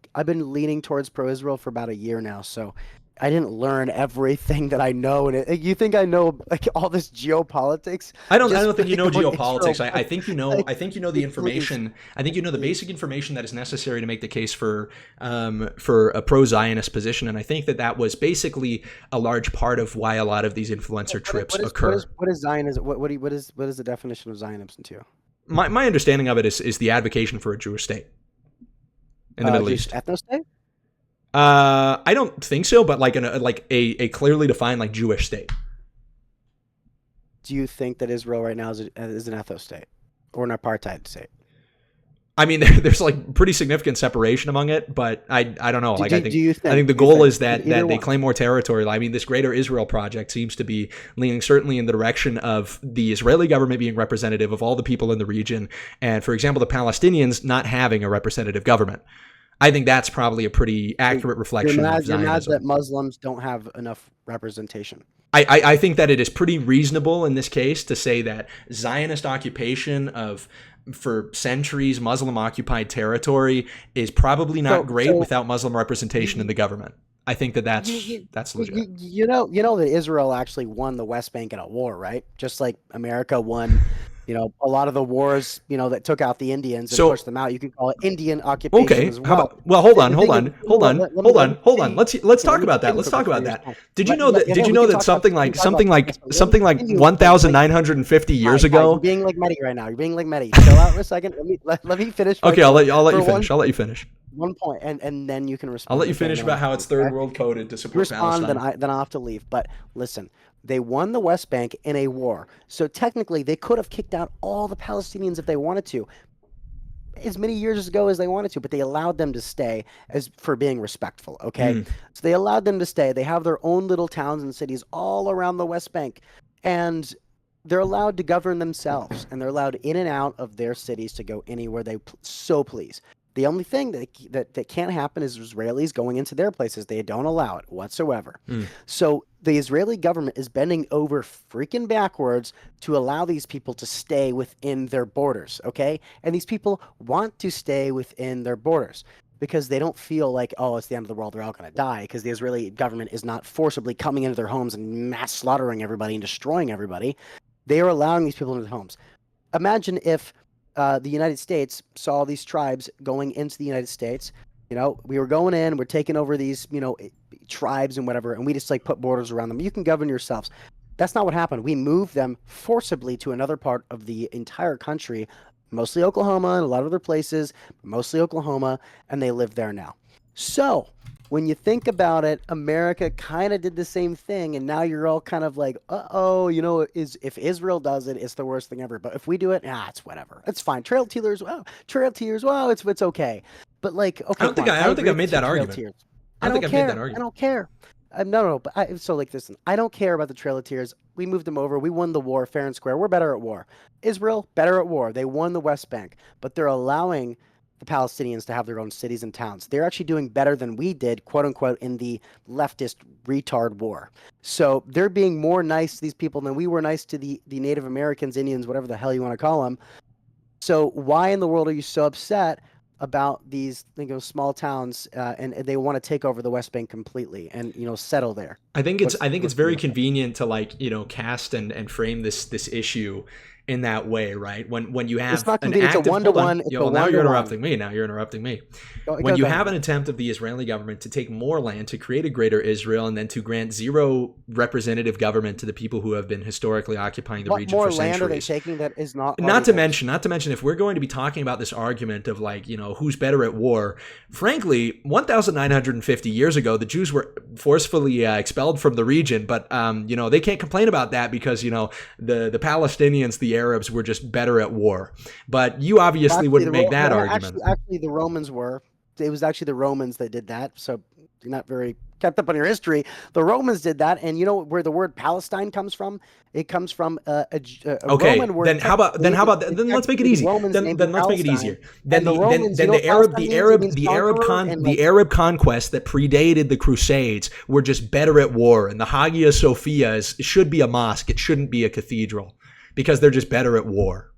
leaning towards pro-Israel for about a year now. So I didn't learn everything that I know, and you think I know like all this geopolitics? I don't think you know geopolitics. I think you know. I think you know the information. I think you know the basic information that is necessary to make the case for a pro-Zionist position, and I think that was basically a large part of why a lot of these influencer trips occur. What is Zionism? What is the definition of Zionism to you? My understanding of it is the advocacy for a Jewish state in the Middle East. Ethno state? I don't think so, but like a clearly defined like Jewish state. Do you think that Israel right now is an ethno state or an apartheid state? I mean, there's like pretty significant separation among it, but I don't know. I think the goal is that they claim more territory. I mean, this Greater Israel project seems to be leaning certainly in the direction of the Israeli government being representative of all the people in the region, and for example, the Palestinians not having a representative government. I think that's probably a pretty accurate reflection of Zionism. You're mad that Muslims don't have enough representation. I think that it is pretty reasonable in this case to say that Zionist occupation of, for centuries, Muslim-occupied territory is probably not great without Muslim representation in the government. I think that's legit. You know that Israel actually won the West Bank in a war, right? Just like America won. A lot of the wars, that took out the Indians and pushed them out. You can call it Indian occupation as well. Hold on. Let's talk about that. Let's talk about that. Did you know that something like 1,950 years ago? You're being like Mehdi right now. You're being like Mehdi. Chill out for a second. Let me finish. Okay, I'll let you finish. One point, and then you can respond. I'll let you finish about how it's third world coded to support Palestine. Then I'll have to leave. But listen. They won the West Bank in a war. So technically, they could have kicked out all the Palestinians if they wanted to, as many years ago as they wanted to, but they allowed them to stay for being respectful, okay? So they allowed them to stay. They have their own little towns and cities all around the West Bank, and they're allowed to govern themselves, and they're allowed in and out of their cities to go anywhere they so please. The only thing that can't happen is Israelis going into their places. They don't allow it whatsoever. So the Israeli government is bending over freaking backwards to allow these people to stay within their borders, okay? And these people want to stay within their borders because they don't feel like, oh, it's the end of the world, they're all going to die, because the Israeli government is not forcibly coming into their homes and mass slaughtering everybody and destroying everybody. They are allowing these people into their homes. Imagine if the United States saw these tribes going into the United States. We were going in, we're taking over these, tribes and whatever, and we just put borders around them. You can govern yourselves. That's not what happened. We moved them forcibly to another part of the entire country, mostly Oklahoma and a lot of other places, mostly Oklahoma, and they live there now. So when you think about it, America kind of did the same thing, and now you're all kind of like, if Israel does it, it's the worst thing ever. But if we do it, it's whatever. It's fine. Trail Tears, it's okay. But okay, I don't think I made that argument. I don't care. No. But listen. I don't care about the Trail of Tears. We moved them over. We won the war fair and square. We're better at war. Israel, better at war. They won the West Bank, but they're allowing the Palestinians to have their own cities and towns. They're actually doing better than we did, quote unquote, in the leftist retard war. So they're being more nice to these people than we were nice to the Native Americans, Indians, whatever the hell you want to call them. So why in the world are you so upset about these, small towns, and they want to take over the West Bank completely and, settle there? I think it's very convenient to cast and frame this issue in that way, right? When you have it's not an convenient. active, It's a one-to-one. It's a now one-to-one. you're interrupting me. Now you're interrupting me. When you have an attempt of the Israeli government to take more land, to create a greater Israel, and then to grant zero representative government to the people who have been historically occupying the region for centuries. What more land are they taking that is not? Not to mention, if we're going to be talking about this argument of who's better at war, frankly, 1,950 years ago, the Jews were forcefully expelled from the region, but they can't complain about that because the Palestinians, the Arabs, were just better at war. But you obviously wouldn't make that argument. Actually, the Romans were. It was actually the Romans that did that. So you're not very kept up on your history. The Romans did that, and you know where the word Palestine comes from? It comes from a Roman word. Then let's make it easy. Then let's make it easier. Then the Arab conquest that predated the Crusades were just better at war, and the Hagia Sophia should be a mosque. It shouldn't be a cathedral because they're just better at war.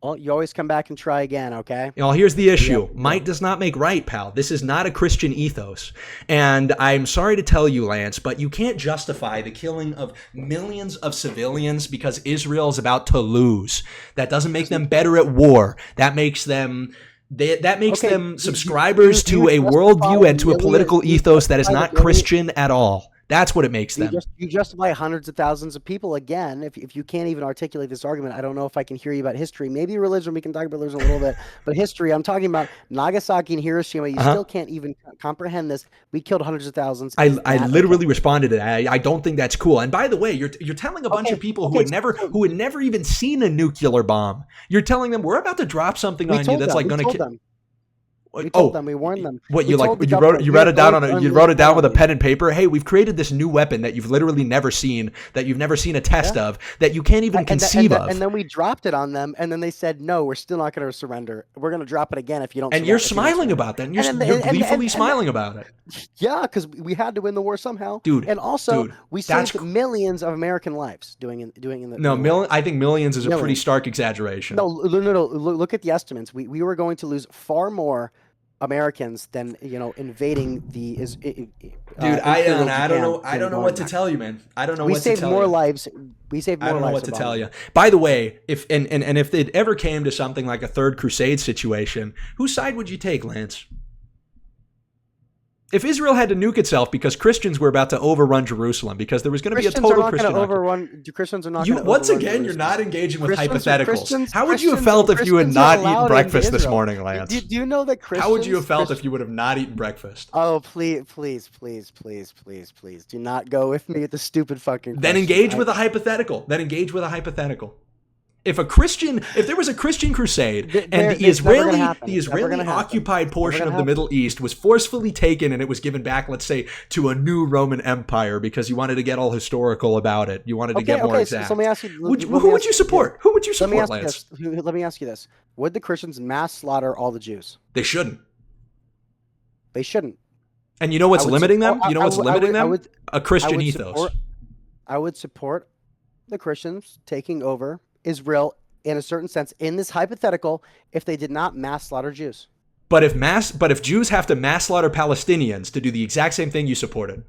Well, you always come back and try again, okay? Here's the issue. Might does not make right, pal. This is not a Christian ethos. And I'm sorry to tell you, Lance, but you can't justify the killing of millions of civilians because Israel is about to lose. That doesn't make them better at war. That makes them them subscribers to a worldview and to a political ethos that is not Christian at all. That's what it makes them. You justify hundreds of thousands of people again. If you can't even articulate this argument, I don't know if I can hear you about history. Maybe religion, we can talk about religion a little bit. But history, I'm talking about Nagasaki and Hiroshima. You still can't even comprehend this. We killed hundreds of thousands. I literally responded to that. I don't think that's cool. And by the way, you're telling a bunch of people who had never even seen a nuclear bomb. You're telling them we're about to drop something on you that's going to kill them. We told them. We warned them. What you wrote it down with a pen and paper? Hey, we've created this new weapon that you've literally never seen, that you've never seen a test of, that you can't even conceive of. And then we dropped it on them, and then they said, "No, we're still not going to surrender. We're going to drop it again if you don't." And you're smiling about that. And you're gleefully smiling about it. Yeah, because we had to win the war somehow, dude. And also, we saved millions of American lives doing in the. No, I think millions is a pretty stark exaggeration. No. Look at the estimates. We were going to lose far more Americans than invading the dude. I don't know what to tell you, man. I don't know what to tell you. We saved more lives. We saved more lives. I don't know what to tell you. By the way, if it ever came to something like a third crusade situation, whose side would you take, Lance? If Israel had to nuke itself because Christians were about to overrun Jerusalem, because there was going to be a total Christian Christians are not going to once again, you're not engaging with hypotheticals. How would you have felt if you had not eaten breakfast this morning, Lance? Do you know that Christians... How would you have felt if you would have not eaten breakfast? Oh, please. Do not go with me with the stupid fucking question. Then engage with a hypothetical. If there was a Christian crusade and the Israeli occupied portion of the Middle East was forcefully taken and it was given back, let's say, to a new Roman Empire because you wanted to get all historical about it, you wanted to get more exact. So let me ask you, who would you support? Who would you support, Lance? Let me ask you this: would the Christians mass slaughter all the Jews? They shouldn't. They shouldn't. And you know what's limiting them? A Christian ethos. I would support the Christians taking over Israel in a certain sense in this hypothetical if they did not mass slaughter Jews. But if Jews have to mass slaughter Palestinians to do the exact same thing, you supported.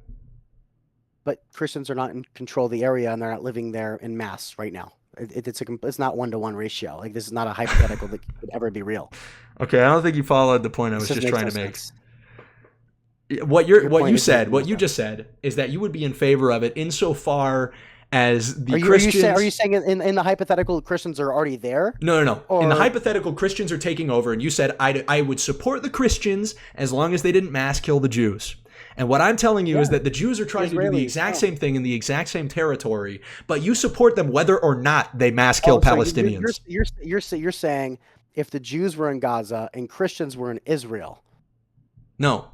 But Christians are not in control of the area and they're not living there in mass right now. It's not 1-to-1 ratio. Like, this is not a hypothetical that could ever be real. Okay, I don't think you followed the point I was just trying to make. What you just said is that you would be in favor of it insofar as the Christians... Are you saying in the hypothetical Christians are already there? No. In the hypothetical, Christians are taking over, and you said I would support the Christians as long as they didn't mass kill the Jews. And what I'm telling you is that the Jews are trying to do the exact same thing in the exact same territory, but you support them whether or not they mass kill Palestinians. You're saying if the Jews were in Gaza and Christians were in Israel. No.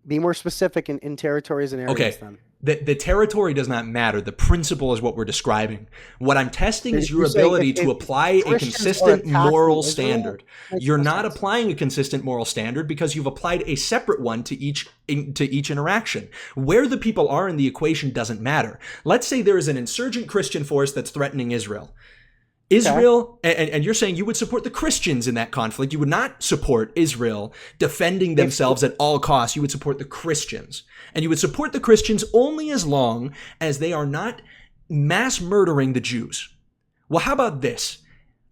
Be more specific in territories and areas Okay. then. The territory does not matter. The principle is what we're describing. What I'm testing is your You're saying ability if to apply a Christians are consistent attacking moral Israel, standard. makes You're no not sense. applying a consistent moral standard because you've applied a separate one to each interaction. Where the people are in the equation doesn't matter. Let's say there is an insurgent Christian force that's threatening Israel. Israel, and you're saying you would support the Christians in that conflict. You would not support Israel defending themselves at all costs. You would support the Christians. And you would support the Christians only as long as they are not mass murdering the Jews. Well, how about this?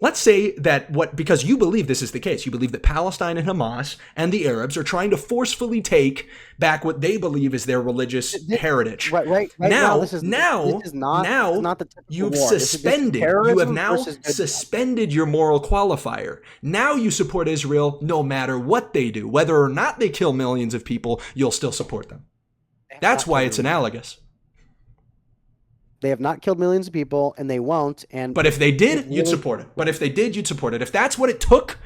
Let's say that because you believe this is the case, you believe that Palestine and Hamas and the Arabs are trying to forcefully take back what they believe is their religious heritage. Right Now, this is not the typical you've war. This is you have now versus good guys. suspended your moral qualifier. Now you support Israel no matter what they do. Whether or not they kill millions of people, you'll still support them. That's why it's analogous. They have not killed millions of people, and they won't. But if they did, you'd support it. If that's what it took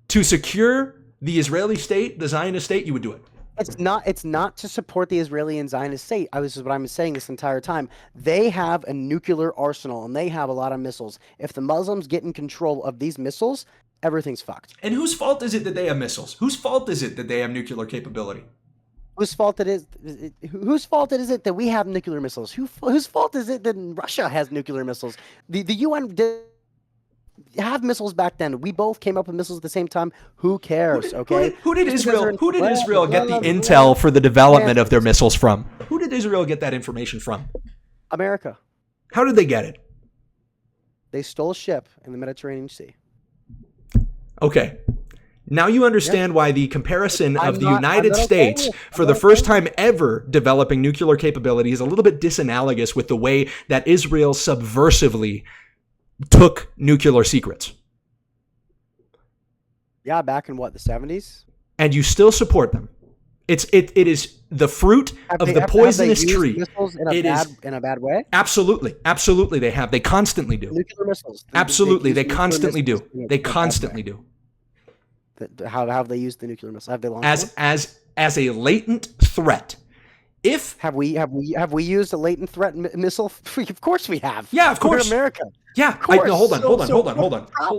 to secure the Israeli state, the Zionist state, you would do it. It's not to support the Israeli and Zionist state. This is what I'm saying this entire time. They have a nuclear arsenal, and they have a lot of missiles. If the Muslims get in control of these missiles, everything's fucked. And whose fault is it that they have missiles? Whose fault is it that they have nuclear capability? Whose fault it is? Whose fault is it that we have nuclear missiles? Whose fault is it that Russia has nuclear missiles? The UN did have missiles back then. We both came up with missiles at the same time. Who cares? Okay. Who did Israel get the intel for the development of their missiles from? Who did Israel get that information from? America. How did they get it? They stole a ship in the Mediterranean Sea. Okay. Now you understand why the comparison of the United States for the first time ever developing nuclear capability is a little bit disanalogous with the way that Israel subversively took nuclear secrets. Yeah, back in the 70s? And you still support them. It is the fruit of the poisonous tree. In a bad way? Absolutely they have. They constantly do. Nuclear missiles. Absolutely, they constantly do. They constantly do. How have they used the nuclear missile? Have they launched as a latent threat? Have we used a latent threat missile? Of course we have. Yeah, of course. We're America. Yeah. Hold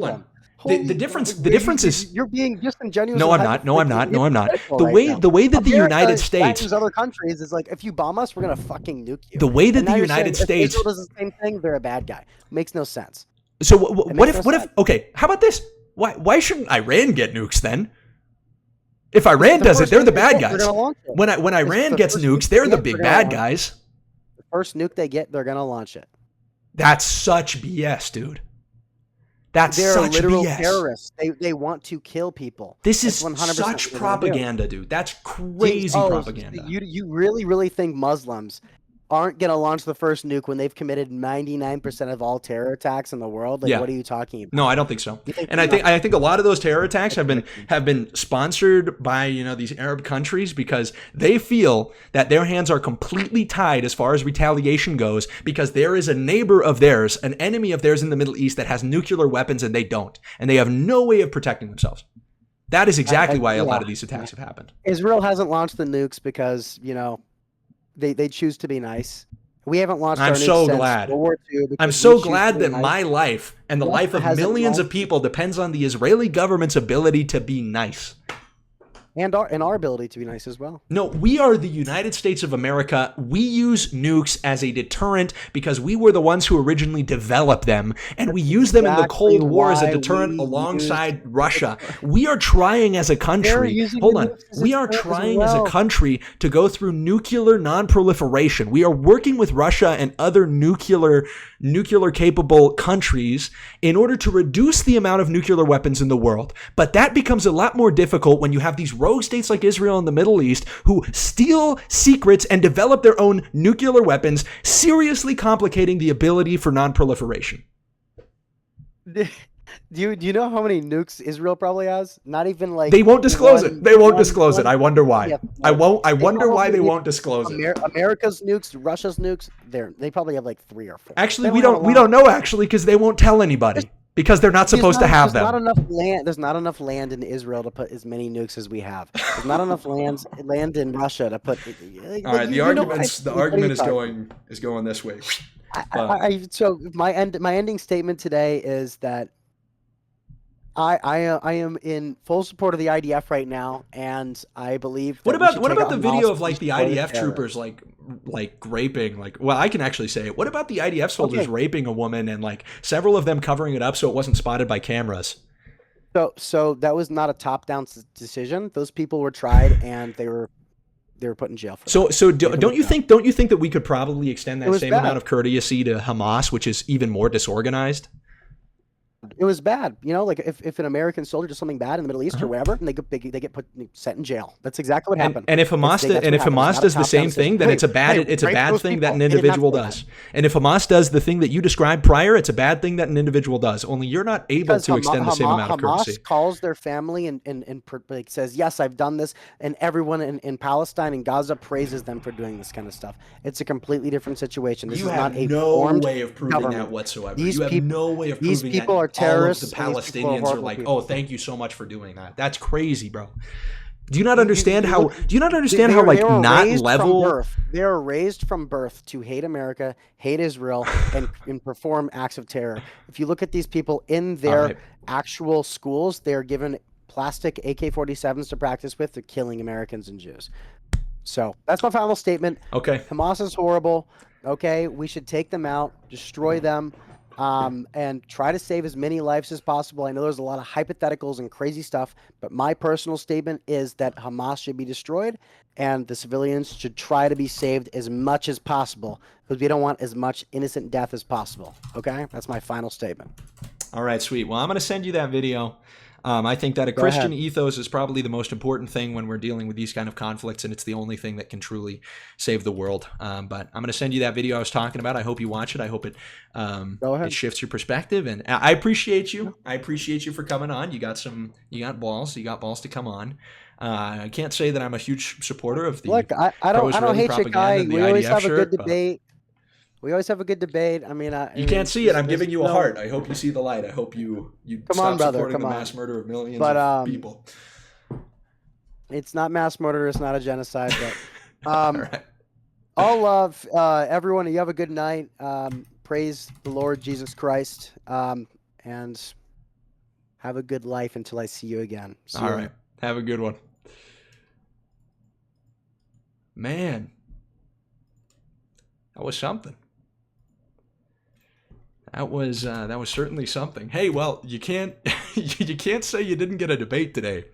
on. The difference is you're being disingenuous. No, I'm not. The way that the United States, other countries, is like, if you bomb us, we're gonna fucking nuke you. The way that the United States, if Israel does the same thing, they're a bad guy. Makes no sense. So what if? Okay, how about this? Why shouldn't Iran get nukes then? If Iran does it, they're the bad guys. When Iran gets nukes, they're the big bad guys. The first nuke they get, they're gonna launch it. That's such BS, dude. They're such literal BS. Terrorists. They want to kill people. This is such propaganda, dude. That's crazy propaganda. You really think Muslims aren't going to launch the first nuke when they've committed 99% of all terror attacks in the world? Like, what are you talking about? No, I don't think so. And I think a lot of those terror attacks have been sponsored by, these Arab countries because they feel that their hands are completely tied as far as retaliation goes because there is a neighbor of theirs, an enemy of theirs in the Middle East that has nuclear weapons and they don't. And they have no way of protecting themselves. That is exactly why a lot of these attacks have happened. Israel hasn't launched the nukes because, they choose to be nice. We haven't launched our nukes since World War II. I'm so glad that my life and the life of millions of people depends on the Israeli government's ability to be nice. And our ability to be nice as well. No, we are the United States of America. We use nukes as a deterrent because we were the ones who originally developed them, and we use them in the Cold War as a deterrent alongside Russia. We are trying as a country. Hold on. We are trying as a country to go through nuclear non-proliferation. We are working with Russia and other nuclear capable countries in order to reduce the amount of nuclear weapons in the world. But that becomes a lot more difficult when you have these rogue states like Israel and the Middle East who steal secrets and develop their own nuclear weapons, seriously complicating the ability for non-proliferation. Do you know how many nukes Israel probably has? Not even like they won't disclose it. They won't disclose it. I wonder why. I wonder why they won't disclose it. America's nukes, Russia's nukes, they probably have like 3 or 4. Actually, we don't know actually because they won't tell anybody. Because they're not supposed to have There's them. not enough land. There's not enough land in Israel to put as many nukes as we have. There's not enough land in Russia to put. All right, the argument is going this way. So my ending statement today is that I am in full support of the IDF right now, and I believe. What about the video of like the IDF troopers like raping well, I can actually say it. What about the IDF soldiers raping a woman and like several of them covering it up so it wasn't spotted by cameras? So that was not a top-down decision. Those people were tried and they were put in jail for that. So don't you think that we could probably extend that same amount of courtesy to Hamas, which is even more disorganized? It was bad, like if an American soldier does something bad in the Middle East or wherever, and they get set in jail. That's exactly what happened. And if Hamas does the same thing, then it's a bad thing that an individual does. And if Hamas does the thing that you described prior, it's a bad thing that an individual does. Only you're not able to extend the same amount of courtesy. Hamas calls their family and says, yes, I've done this, and everyone in Palestine and Gaza praises them for doing this kind of stuff. It's a completely different situation. This is not a formed way of proving government. that whatsoever. These you have people, no way of these proving people that. Are terrorists. All of the Palestinians are like, people. oh, thank you so much for doing that. That's crazy, bro. Do you not understand how? Do you not understand how like not level? They are raised from birth to hate America, hate Israel, and perform acts of terror. If you look at these people in their actual schools, they are given plastic AK-47s to practice with. They're killing Americans and Jews. So that's my final statement. Okay. Hamas is horrible. Okay, we should take them out, destroy them. And try to save as many lives as possible. I know there's a lot of hypotheticals and crazy stuff, but my personal statement is that Hamas should be destroyed and the civilians should try to be saved as much as possible because we don't want as much innocent death as possible. Okay? That's my final statement. All right, sweet. Well, I'm going to send you that video. I think that a Christian ethos is probably the most important thing when we're dealing with these kind of conflicts, and it's the only thing that can truly save the world. But I'm going to send you that video I was talking about. I hope you watch it. I hope it shifts your perspective, and I appreciate you. I appreciate you for coming on. You got balls. You got balls to come on. I can't say that I'm a huge supporter of the I don't hate you, Kai. We always have a good debate. We always have a good debate. I mean, you can't see it. I'm giving you a heart. I hope you see the light. I hope you stop supporting the mass murder of millions of people. It's not mass murder. It's not a genocide. But all right. All love, everyone. You have a good night. Praise the Lord Jesus Christ, and have a good life until I see you again. All right. Have a good one, man. That was something. That was certainly something. Hey, well, you can't say you didn't get a debate today.